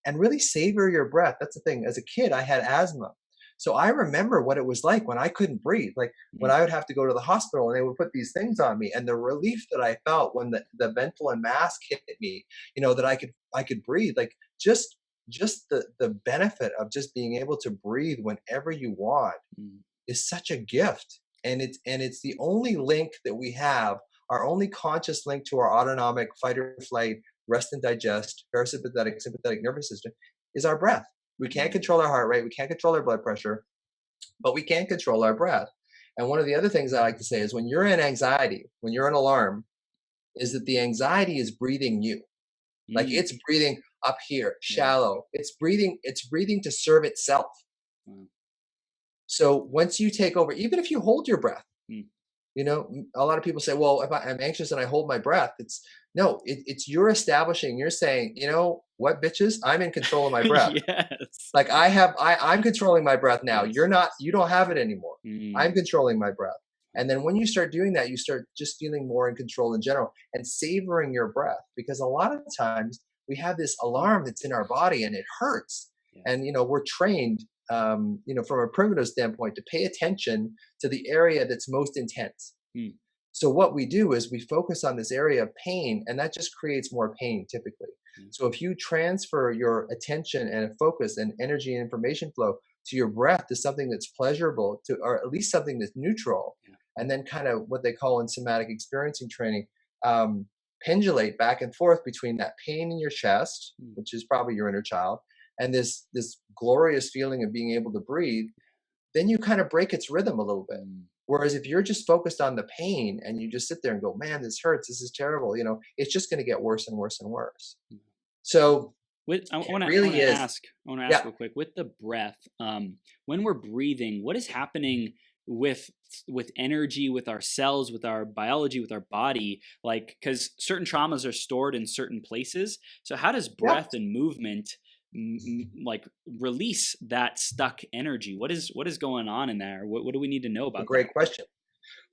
and really savor your breath. That's the thing. As a kid, I had asthma. So I remember what it was like when I couldn't breathe. Like when mm, I would have to go to the hospital and they would put these things on me, and the relief that I felt when the Ventolin mask hit me, that I could breathe. Like just the benefit of just being able to breathe whenever you want mm, is such a gift. And it's the only link that we have, our only conscious link to our autonomic fight or flight, rest and digest, parasympathetic, sympathetic nervous system, is our breath. We can't mm, control our heart rate, we can't control our blood pressure, but we can control our breath. And one of the other things I like to say is, when you're in anxiety, when you're in alarm, is that the anxiety is breathing you. Like, mm, it's breathing up here, yeah. shallow. It's breathing to serve itself. Wow. So once you take over, even if you hold your breath, Mm. a lot of people say, well, if I'm anxious and I hold my breath, it's you're establishing, you're saying, what, bitches, I'm in control of my breath. Yes. Like, I'm controlling my breath now. Yes. You don't have it anymore. Mm, I'm controlling my breath. And then when you start doing that, you start just feeling more in control in general and savoring your breath, because a lot of times we have this alarm that's in our body and it hurts. yeah. And, we're trained, from a primitive standpoint, to pay attention to the area that's most intense. Mm, So what we do is we focus on this area of pain, and that just creates more pain typically. mm, So if you transfer your attention and focus and energy and information flow to your breath, to something that's pleasurable, or at least something that's neutral, yeah. and then kind of what they call in somatic experiencing training, pendulate back and forth between that pain in your chest, which is probably your inner child, and this glorious feeling of being able to breathe. Then you kind of break its rhythm a little bit. Whereas if you're just focused on the pain and you just sit there and go, man, this hurts, this is terrible, it's just going to get worse and worse and worse. So I want to ask real quick with the breath. When we're breathing, what is happening with energy, with our cells, with our biology, with our body? Like, because certain traumas are stored in certain places. So how does breath and movement like release that stuck energy? What is going on in there? What do we need to know about Great question.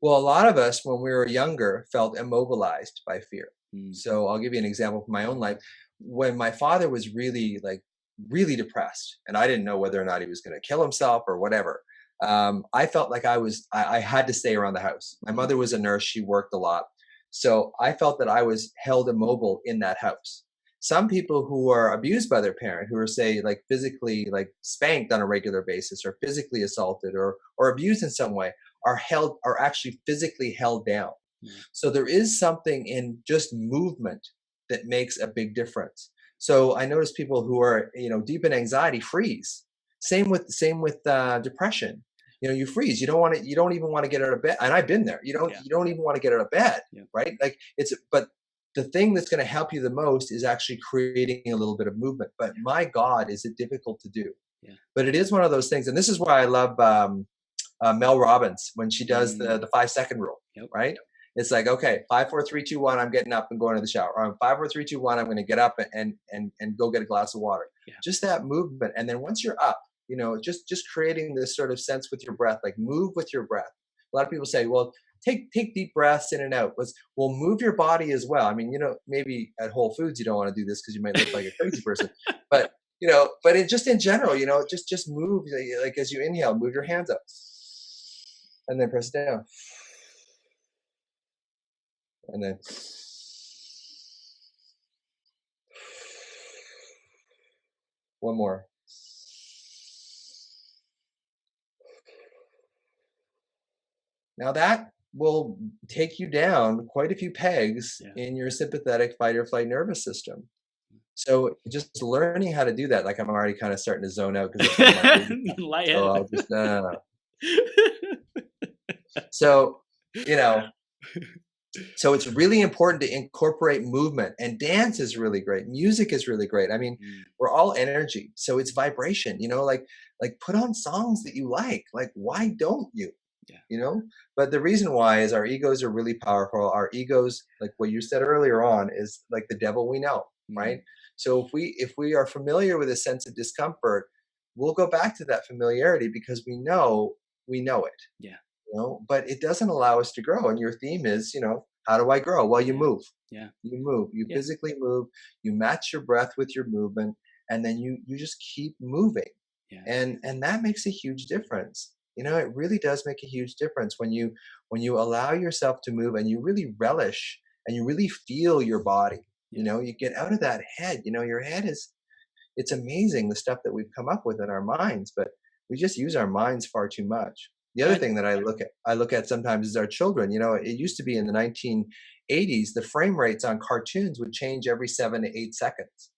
Well, a lot of us when we were younger felt immobilized by fear. So I'll give you an example from my own life. When my father was really depressed and I didn't know whether or not he was going to kill himself or whatever, I felt like I had to stay around the house. My mother was a nurse. She worked a lot. So I felt that I was held immobile in that house. Some people who are abused by their parent, who are say like physically like spanked on a regular basis or physically assaulted or abused in some way, are actually physically held down. So there is something in just movement that makes a big difference. So I notice people who are, deep in anxiety freeze. Same with depression. You freeze. You don't even want to get out of bed. And I've been there. You don't even want to get out of bed, right? Like but the thing that's going to help you the most is actually creating a little bit of movement. But my God, is it difficult to do? But it is one of those things. And this is why I love Mel Robbins when she does the 5-second rule, right? It's like, okay, 5, 4, 3, 2, 1, I'm getting up and going to the shower. Or 5, 4, 3, 2, 1, I'm going to get up and go get a glass of water. Just that movement. And then once you're up, just creating this sort of sense with your breath, like move with your breath. A lot of people say, well, take deep breaths in and out. Well, move your body as well. I mean, maybe at Whole Foods, you don't want to do this because you might look like a crazy person, but just in general, just move, like as you inhale, move your hands up and then press it down. And then one more. Now that will take you down quite a few pegs in your sympathetic fight or flight nervous system. So just learning how to do that, like I'm already kind of starting to zone out because so I'll just So so it's really important to incorporate movement, and dance is really great. Music is really great. I mean, we're all energy. So it's vibration, like put on songs that you like. Like, why don't you? But the reason why is our egos are really powerful. Our egos, like what you said earlier on, is like the devil we know, right? So if we are familiar with a sense of discomfort, we'll go back to that familiarity because we know it. But it doesn't allow us to grow. And your theme is, how do I grow? Well, you move. You move. You physically move. You match your breath with your movement, and then you just keep moving. And that makes a huge difference. It really does make a huge difference when you allow yourself to move and you really relish and you really feel your body. You get out of that head. Your head it's amazing the stuff that we've come up with in our minds, but we just use our minds far too much. The other thing that I look at sometimes is our children. It used to be in the 1980s, the frame rates on cartoons would change every 7 to 8 seconds.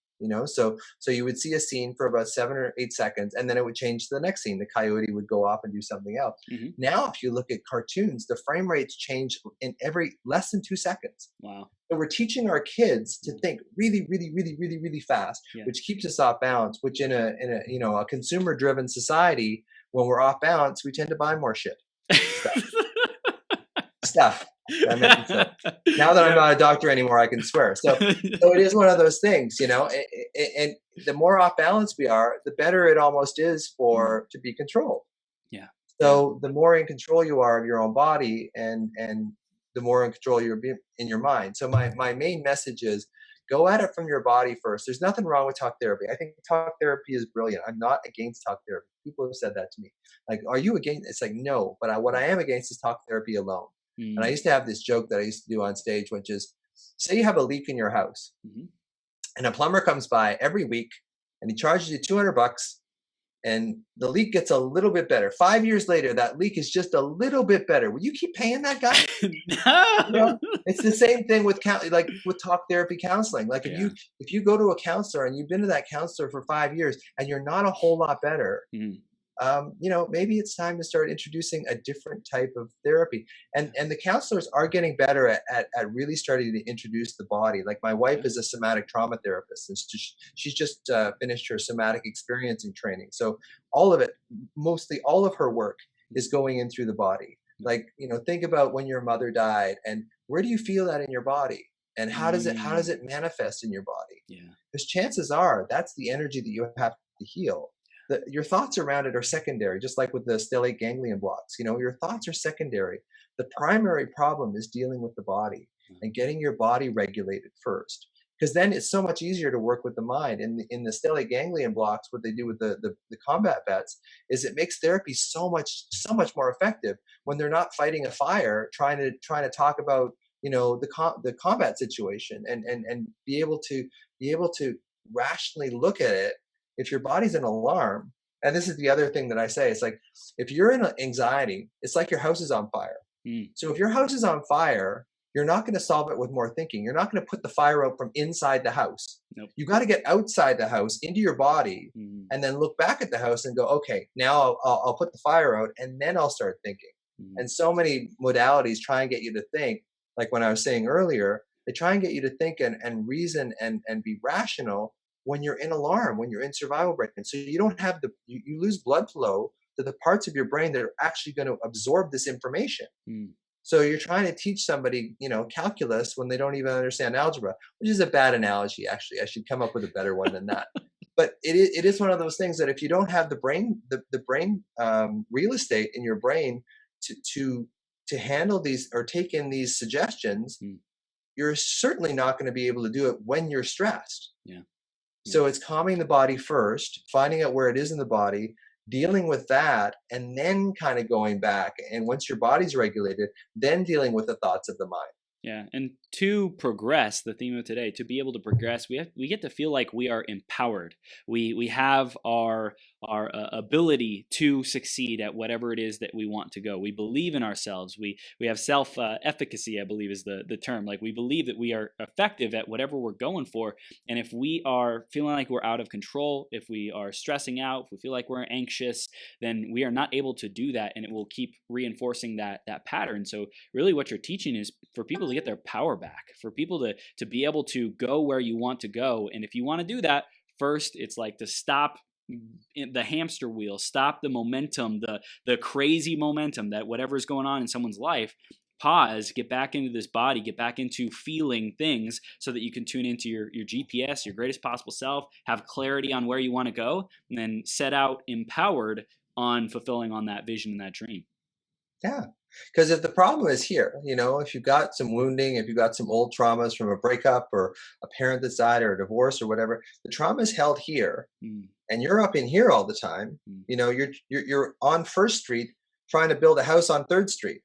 So you would see a scene for about 7 or 8 seconds, and then it would change to the next scene. The coyote would go off and do something else. Now, if you look at cartoons, the frame rates change in every less than 2 seconds. Wow. So we're teaching our kids to think really, really, really, really, really fast, which keeps us off balance. Which in a consumer-driven society, when we're off balance, we tend to buy more shit. Stuff. That makes sense. Now that I'm not a doctor anymore, I can swear. So it is one of those things, and the more off balance we are, the better it almost is to be controlled. So the more in control you are of your own body, and the more in control you're in your mind. So my main message is, go at it from your body first. There's nothing wrong with talk therapy. I think talk therapy is brilliant. I'm not against talk therapy. People have said that to me. Like, are you against? It's like, no, but what I am against is talk therapy alone. And I used to have this joke that I used to do on stage, which is, say you have a leak in your house and a plumber comes by every week and he charges you $200 and the leak gets a little bit better. 5 years later, that leak is just a little bit better. Will you keep paying that guy? You No. know, it's the same thing with like with talk therapy counseling. Like Yeah. if you go to a counselor and you've been to that counselor for 5 years and you're not a whole lot better, Mm. maybe it's time to start introducing a different type of therapy. Yeah. And the counselors are getting better at really starting to introduce the body. Like my wife Yeah. is a somatic trauma therapist, and she's just finished her somatic experiencing training. So all of it, mostly all of her work, is going in through the body. Like, think about when your mother died, and where do you feel that in your body, and how does it manifest in your body? Yeah. Because chances are that's the energy that you have to heal. Your thoughts around it are secondary, just like with the stellate ganglion blocks. Your thoughts are secondary. The primary problem is dealing with the body and getting your body regulated first. Because then it's so much easier to work with the mind. In the stellate ganglion blocks, what they do with the combat vets is it makes therapy so much more effective when they're not fighting a fire, trying to talk about the combat situation, and be able to rationally look at it. If your body's in alarm, and this is the other thing that I say, it's like, if you're in anxiety, it's like your house is on fire. Mm. So if your house is on fire, you're not going to solve it with more thinking. You're not going to put the fire out from inside the house. Nope. You got to get outside the house into your body, and then look back at the house and go, okay, now I'll put the fire out, and then I'll start thinking. And so many modalities try and get you to think, like when I was saying earlier, they try and get you to think and reason and be rational when you're in alarm, when you're in survival brain. So you don't have you lose blood flow to the parts of your brain that are actually going to absorb this information. So you're trying to teach somebody, calculus when they don't even understand algebra, which is a bad analogy. Actually, I should come up with a better one than that. But it is one of those things that if you don't have the brain real estate in your brain to handle these or take in these suggestions, you're certainly not going to be able to do it when you're stressed. Yeah. So it's calming the body first, finding out where it is in the body, dealing with that, and then kind of going back. And once your body's regulated, then dealing with the thoughts of the mind. Yeah, and to progress, the theme of today, to be able to progress, we get to feel like we are empowered. We have our ability to succeed at whatever it is that we want to go. We believe in ourselves. We have self efficacy, I believe is the term. Like we believe that we are effective at whatever we're going for. And if we are feeling like we're out of control, if we are stressing out, if we feel like we're anxious, then we are not able to do that, and it will keep reinforcing that pattern. So really, what you're teaching is for people to get their power back, for people to be able to go where you want to go. And if you want to do that, first, it's like to stop the hamster wheel, stop the momentum, the crazy momentum that whatever's going on in someone's life. Pause, get back into this body, get back into feeling things so that you can tune into your GPS, your greatest possible self, have clarity on where you want to go, and then set out empowered on fulfilling on that vision and that dream. Yeah. Because if the problem is here, if you've got some wounding, if you've got some old traumas from a breakup or a parent that died or a divorce or whatever, the trauma is held here, and you're up in here all the time. You're on First Street trying to build a house on Third Street,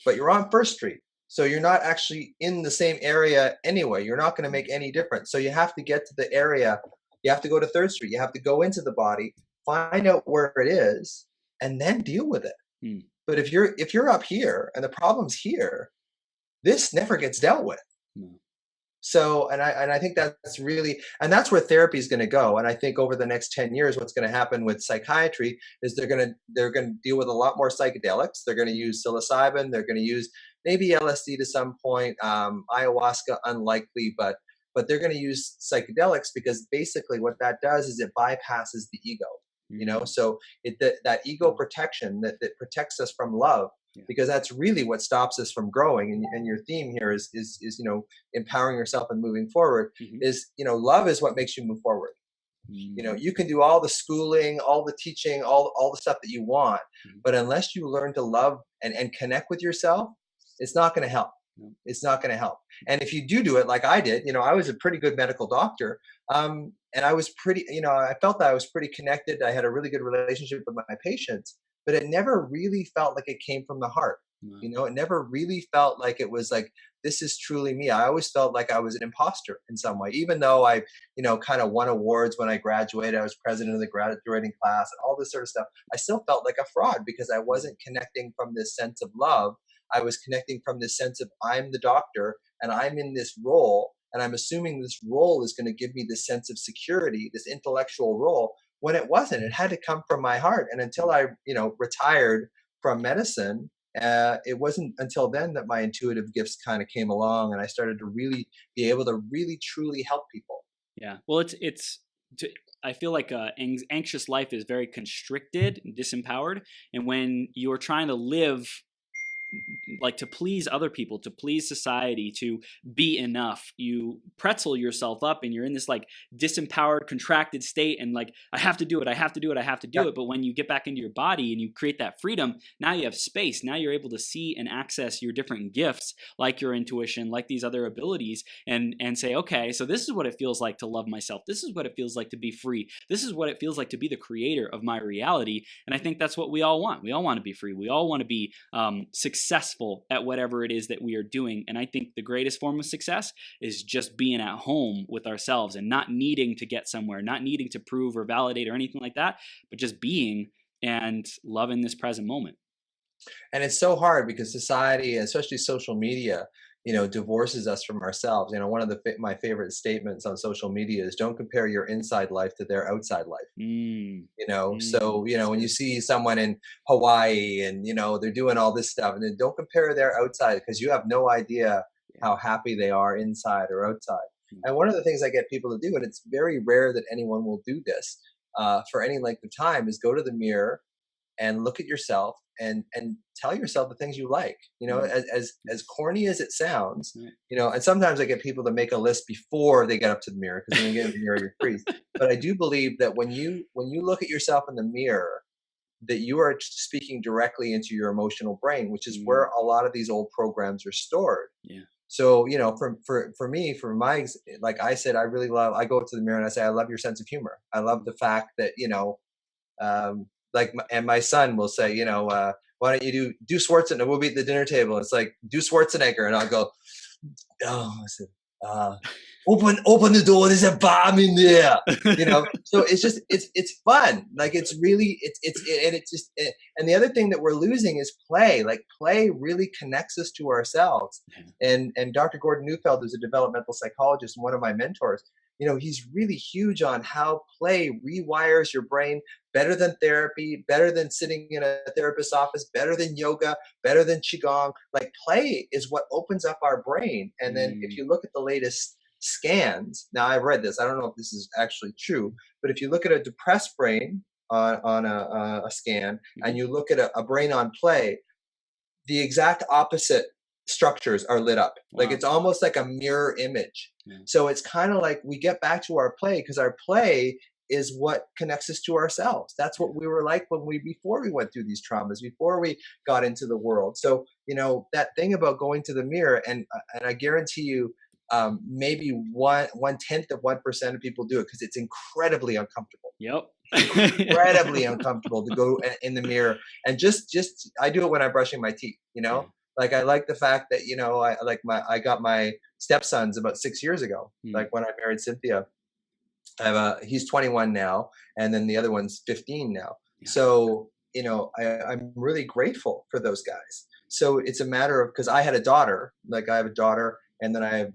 but you're on First Street, so you're not actually in the same area anyway. You're not going to make any difference. So you have to get to the area. You have to go to Third Street. You have to go into the body, find out where it is, and then deal with it. But if you're up here and the problem's here, this never gets dealt with. No. So, and I think that's really, and that's where therapy is going to go. And I think over the next 10 years, what's going to happen with psychiatry is they're going to deal with a lot more psychedelics. They're going to use psilocybin. They're going to use maybe LSD to some point, ayahuasca, unlikely, but they're going to use psychedelics because basically what that does is it bypasses the ego. So that ego protection that protects us from love, because that's really what stops us from growing. And your theme here is empowering yourself and moving forward. Is love is what makes you move forward. You can do all the schooling, all the teaching, all the stuff that you want, but unless you learn to love and connect with yourself, it's not going to help. It's not going to help. And if you do it like I did, I was a pretty good medical doctor. And I was pretty, I felt that I was pretty connected. I had a really good relationship with my patients, but it never really felt like it came from the heart. Wow. It never really felt like it was like, this is truly me. I always felt like I was an imposter in some way, even though I, kind of won awards when I graduated. I was president of the graduating class and all this sort of stuff. I still felt like a fraud because I wasn't connecting from this sense of love. I was connecting from this sense of I'm the doctor and I'm in this role. And I'm assuming this role is going to give me this sense of security, this intellectual role, when it wasn't. It had to come from my heart. And until I, retired from medicine, it wasn't until then that my intuitive gifts kind of came along, and I started to really be able to really truly help people. Yeah. Well, I feel like anxious life is very constricted, disempowered, and when you're trying to live like to please other people, to please society, to be enough, you pretzel yourself up and you're in this like disempowered, contracted state, and like, I have to do it, I have to do it, I have to do it. But when you get back into your body and you create that freedom, now you have space. Now you're able to see and access your different gifts, like your intuition, like these other abilities, and say, okay, so this is what it feels like to love myself. This is what it feels like to be free. This is what it feels like to be the creator of my reality. And I think that's what we all want. We all want to be free. We all want to be successful at whatever it is that we are doing. And I think the greatest form of success is just being at home with ourselves and not needing to get somewhere, not needing to prove or validate or anything like that, but just being and loving this present moment. And it's so hard because society, especially social media, divorces us from ourselves. One of my favorite statements on social media is, don't compare your inside life to their outside life. So when you see someone in Hawaii and they're doing all this stuff, and then don't compare their outside, because you have no idea how happy they are inside or outside. And one of the things I get people to do, and it's very rare that anyone will do this for any length of time, is go to the mirror and look at yourself and tell yourself the things you like, as corny as it sounds, and sometimes I get people to make a list before they get up to the mirror, because when you get in the mirror, you're freeze. But I do believe that when you look at yourself in the mirror, that you are speaking directly into your emotional brain, which is where a lot of these old programs are stored. Yeah. So, for me, like I said, I go up to the mirror and I say, I love your sense of humor. I love the fact that, and my son will say, why don't you do Schwarzenegger? We'll be at the dinner table. It's like, do Schwarzenegger. And I'll go, oh, I said, open the door. There's a bomb in there. So it's fun. Like, it's really, and the other thing that we're losing is play. Like, play really connects us to ourselves. And Dr. Gordon Neufeld, who's a developmental psychologist and one of my mentors, he's really huge on how play rewires your brain better than therapy, better than sitting in a therapist's office, better than yoga, better than Qigong. Like, play is what opens up our brain. And then if you look at the latest scans, now I've read this, I don't know if this is actually true, but if you look at a depressed brain on a scan, and you look at a brain on play, the exact opposite structures are lit up. Wow. Like, it's almost like a mirror image. So it's kind of like we get back to our play, because our play is what connects us to ourselves. That's what we were like before we went through these traumas, before we got into the world. So, that thing about going to the mirror, and I guarantee you, maybe 1/10 of 1% of people do it, because it's incredibly uncomfortable. Yep. Incredibly uncomfortable to go in the mirror. And just I do it when I'm brushing my teeth, Like, I like the fact that, I got my stepsons about 6 years ago, like when I married Cynthia. He's 21 now, and then the other one's 15 now. Yeah. So, I'm really grateful for those guys. So it's a matter of, because I had a daughter, like I have a daughter, and then I have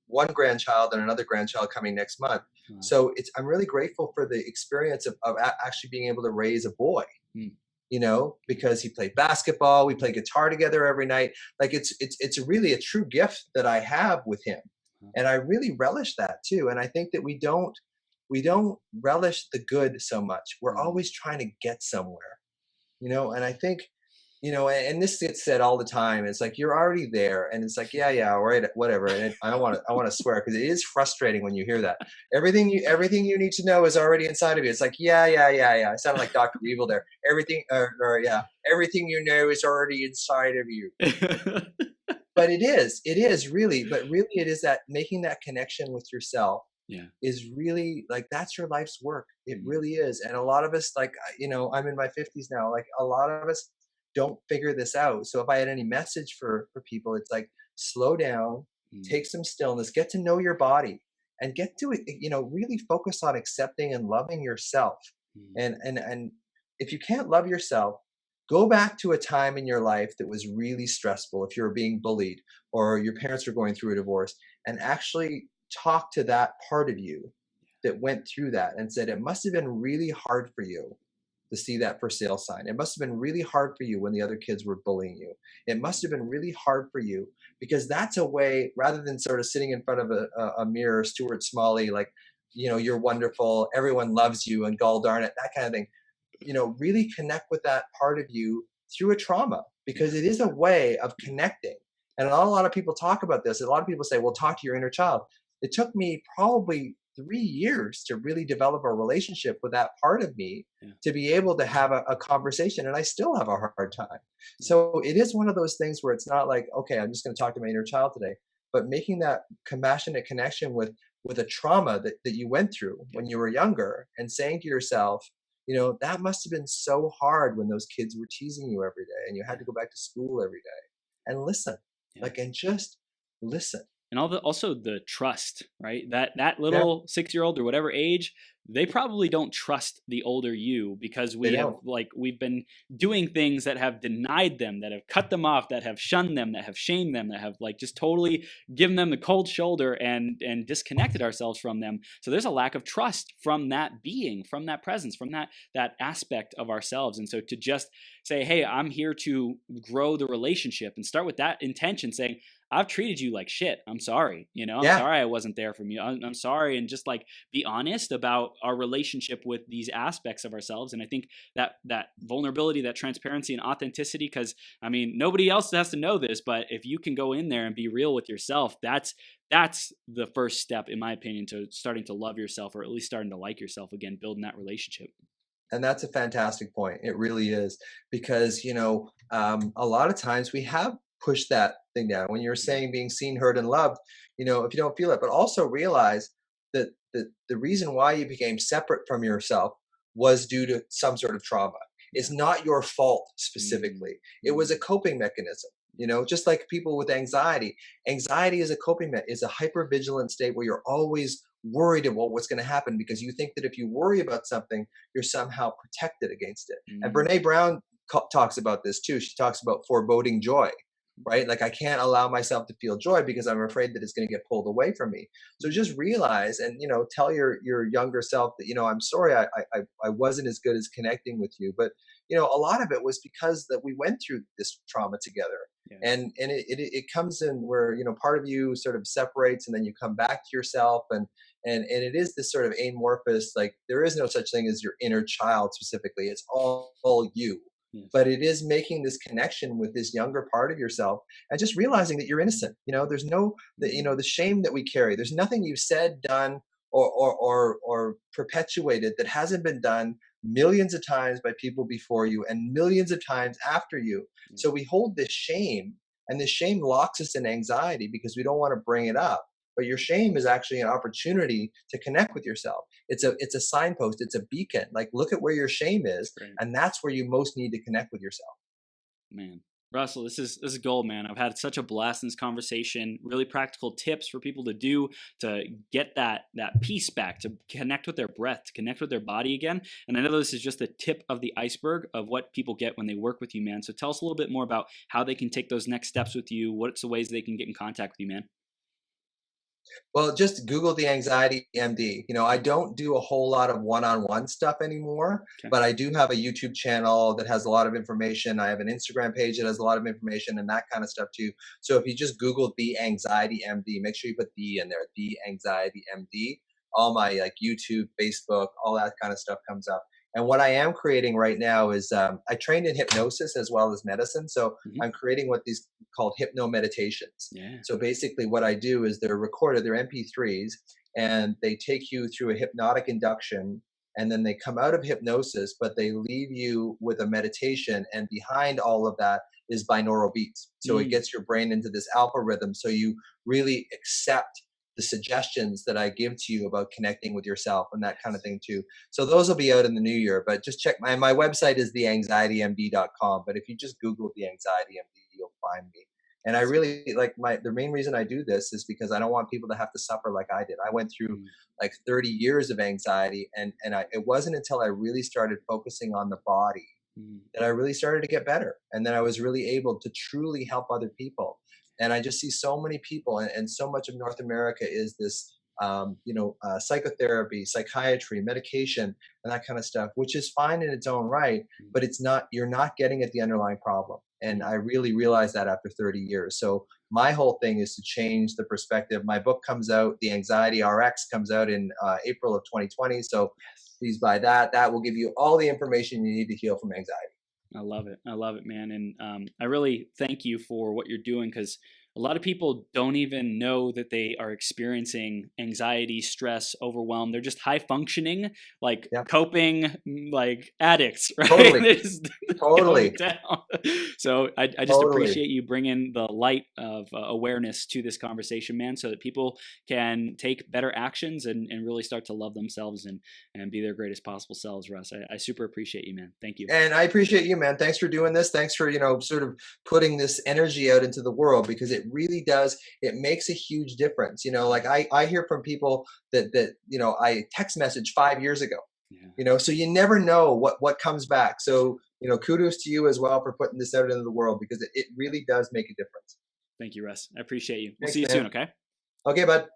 one grandchild and another grandchild coming next month. Wow. So I'm really grateful for the experience of actually being able to raise a boy. Because he played basketball, we play guitar together every night. Like, it's really a true gift that I have with him. And I really relish that too. And I think that we don't relish the good so much. We're always trying to get somewhere, and I think, and this gets said all the time. It's like, you're already there. And it's like, yeah, all right, whatever. And I want to swear, because it is frustrating when you hear that. Everything you need to know is already inside of you. It's like, yeah. I sounded like Dr. Evil there. Everything you know is already inside of you. But it is really, it is that making that connection with yourself is really, like, that's your life's work. It really is. And a lot of us, like, I'm in my 50s now, like, a lot of us, don't figure this out. So if I had any message for people, it's like, slow down, Mm, take some stillness, get to know your body, and get to it, really focus on accepting and loving yourself. mm, And if you can't love yourself, go back to a time in your life that was really stressful. If you were being bullied or your parents were going through a divorce, and actually talk to that part of you that went through that and said, it must have been really hard for you to see that for sale sign. It must have been really hard for you when the other kids were bullying you. It must have been really hard for you, because that's a way, rather than sort of sitting in front of a mirror, Stuart Smalley, like, you're wonderful, everyone loves you, and gall darn it, that kind of thing. Really connect with that part of you through a trauma, yeah. because it is a way of connecting. And not a lot of people talk about this. A lot of people say, well, talk to your inner child. It took me probably 3 years to really develop a relationship with that part of me, Yeah. to be able to have a conversation. And I still have a hard time. Yeah. So it is one of those things where it's not like, okay, I'm just going to talk to my inner child today, but making that compassionate connection with a trauma that you went through Yeah. when you were younger, and saying to yourself, that must have been so hard when those kids were teasing you every day and you had Yeah. to go back to school every day, and listen, Yeah. and just listen. And also the trust, right? That Yeah, little 6-year-old or whatever age, they probably don't trust the older you, because they don't. we've been doing things that have denied them, that have cut them off, that have shunned them, that have shamed them, that have like just totally given them the cold shoulder and disconnected ourselves from them. So there's a lack of trust from that being, from that presence, from that aspect of ourselves. And so to just say, hey, I'm here to grow the relationship, and start with that intention, saying, I've treated you like shit. I'm sorry. I'm Yeah. sorry I wasn't there for you. I'm sorry. And just like be honest about our relationship with these aspects of ourselves. And I think that vulnerability, that transparency and authenticity, because I mean, nobody else has to know this, but if you can go in there and be real with yourself, that's the first step, in my opinion, to starting to love yourself, or at least starting to like yourself again, building that relationship. And that's a fantastic point. It really is, because a lot of times we have pushed that thing down. When you're Mm, saying being seen, heard, and loved, if you don't feel it, but also realize that the reason why you became separate from yourself was due to some sort of trauma. It's yeah. not your fault Mm, specifically. It was mm, a coping mechanism. Just like people with anxiety. Anxiety is a is a hypervigilant state where you're always worried about what's going to happen, because you think that if you worry about something, you're somehow protected against it. And mm, Brene Brown talks about this too. She talks about foreboding joy, right? Like, I can't allow myself to feel joy because I'm afraid that it's going to get pulled away from me. So just realize, and tell your younger self that, I'm sorry, I wasn't as good as connecting with you, but a lot of it was because that we went through this trauma together. yeah. And it comes in where part of you sort of separates, and then you come back to yourself, and it is this sort of amorphous, like, there is no such thing as your inner child specifically. It's all you. Yes. But it is making this connection with this younger part of yourself, and just realizing that you're innocent. There's no, Mm, the shame that we carry. There's nothing you've said, done, or perpetuated that hasn't been done millions of times by people before you and millions of times after you. yeah. So we hold this shame, and this shame locks us in anxiety because we don't want to bring it up. But your shame is actually an opportunity to connect with yourself. It's a signpost, it's a beacon. Like, look at where your shame is, Great. and that's where you most need to connect with yourself. Man, Russell, this is gold, man. I've had such a blast in this conversation. Really practical tips for people to do to get that peace back, to connect with their breath, to connect with their body again. And I know this is just the tip of the iceberg of what people get when they work with you, man. So tell us a little bit more about how they can take those next steps with you. What's the ways they can get in contact with you, man? Well, just Google the anxiety MD. I don't do a whole lot of one-on-one stuff anymore, Okay. but I do have a YouTube channel that has a lot of information. I have an Instagram page that has a lot of information and that kind of stuff too. So if you just Google the anxiety MD, make sure you put the in there, the anxiety MD. All my like YouTube, Facebook, all that kind of stuff comes up. And what I am creating right now is I trained in hypnosis as well as medicine. So Hmm. I'm creating what these called hypno meditations. Yeah. So basically, what I do is they're recorded, they're MP3s, and they take you through a hypnotic induction. And then they come out of hypnosis, but they leave you with a meditation. And behind all of that is binaural beats. So it Mm, gets your brain into this alpha rhythm. So you really accept the suggestions that I give to you about connecting with yourself and that kind of thing too. So those will be out in the new year, but just check my website is theanxietymd.com. But if you just Google the Anxiety MD, you'll find me. And I really like the main reason I do this is because I don't want people to have to suffer like I did. I went through like 30 years of anxiety, and it wasn't until I really started focusing on the body that I really started to get better. And then I was really able to truly help other people. And I just see so many people, and so much of North America is this, psychotherapy, psychiatry, medication, and that kind of stuff, which is fine in its own right, but you're not getting at the underlying problem. And I really realized that after 30 years. So my whole thing is to change the perspective. My book comes out, The Anxiety RX comes out in April of 2020. So please buy that. That will give you all the information you need to heal from anxiety. I love it. I love it, man. And I really thank you for what you're doing, because a lot of people don't even know that they are experiencing anxiety, stress, overwhelm. They're just high functioning, like coping, like addicts, right? Totally. Totally. Down. So I just appreciate you bringing the light of awareness to this conversation, man, so that people can take better actions and really start to love themselves and be their greatest possible selves, Russ. I super appreciate you, man. Thank you. And I appreciate you, man. Thanks for doing this. Thanks for, sort of putting this energy out into the world, because it really does. It makes a huge difference. Like I hear from people that I text message 5 years ago, so you never know what comes back. So, kudos to you as well for putting this out into the world, because it really does make a difference. Thank you, Russ. I appreciate you. We'll Thanks, see you soon. Okay. Okay, bud.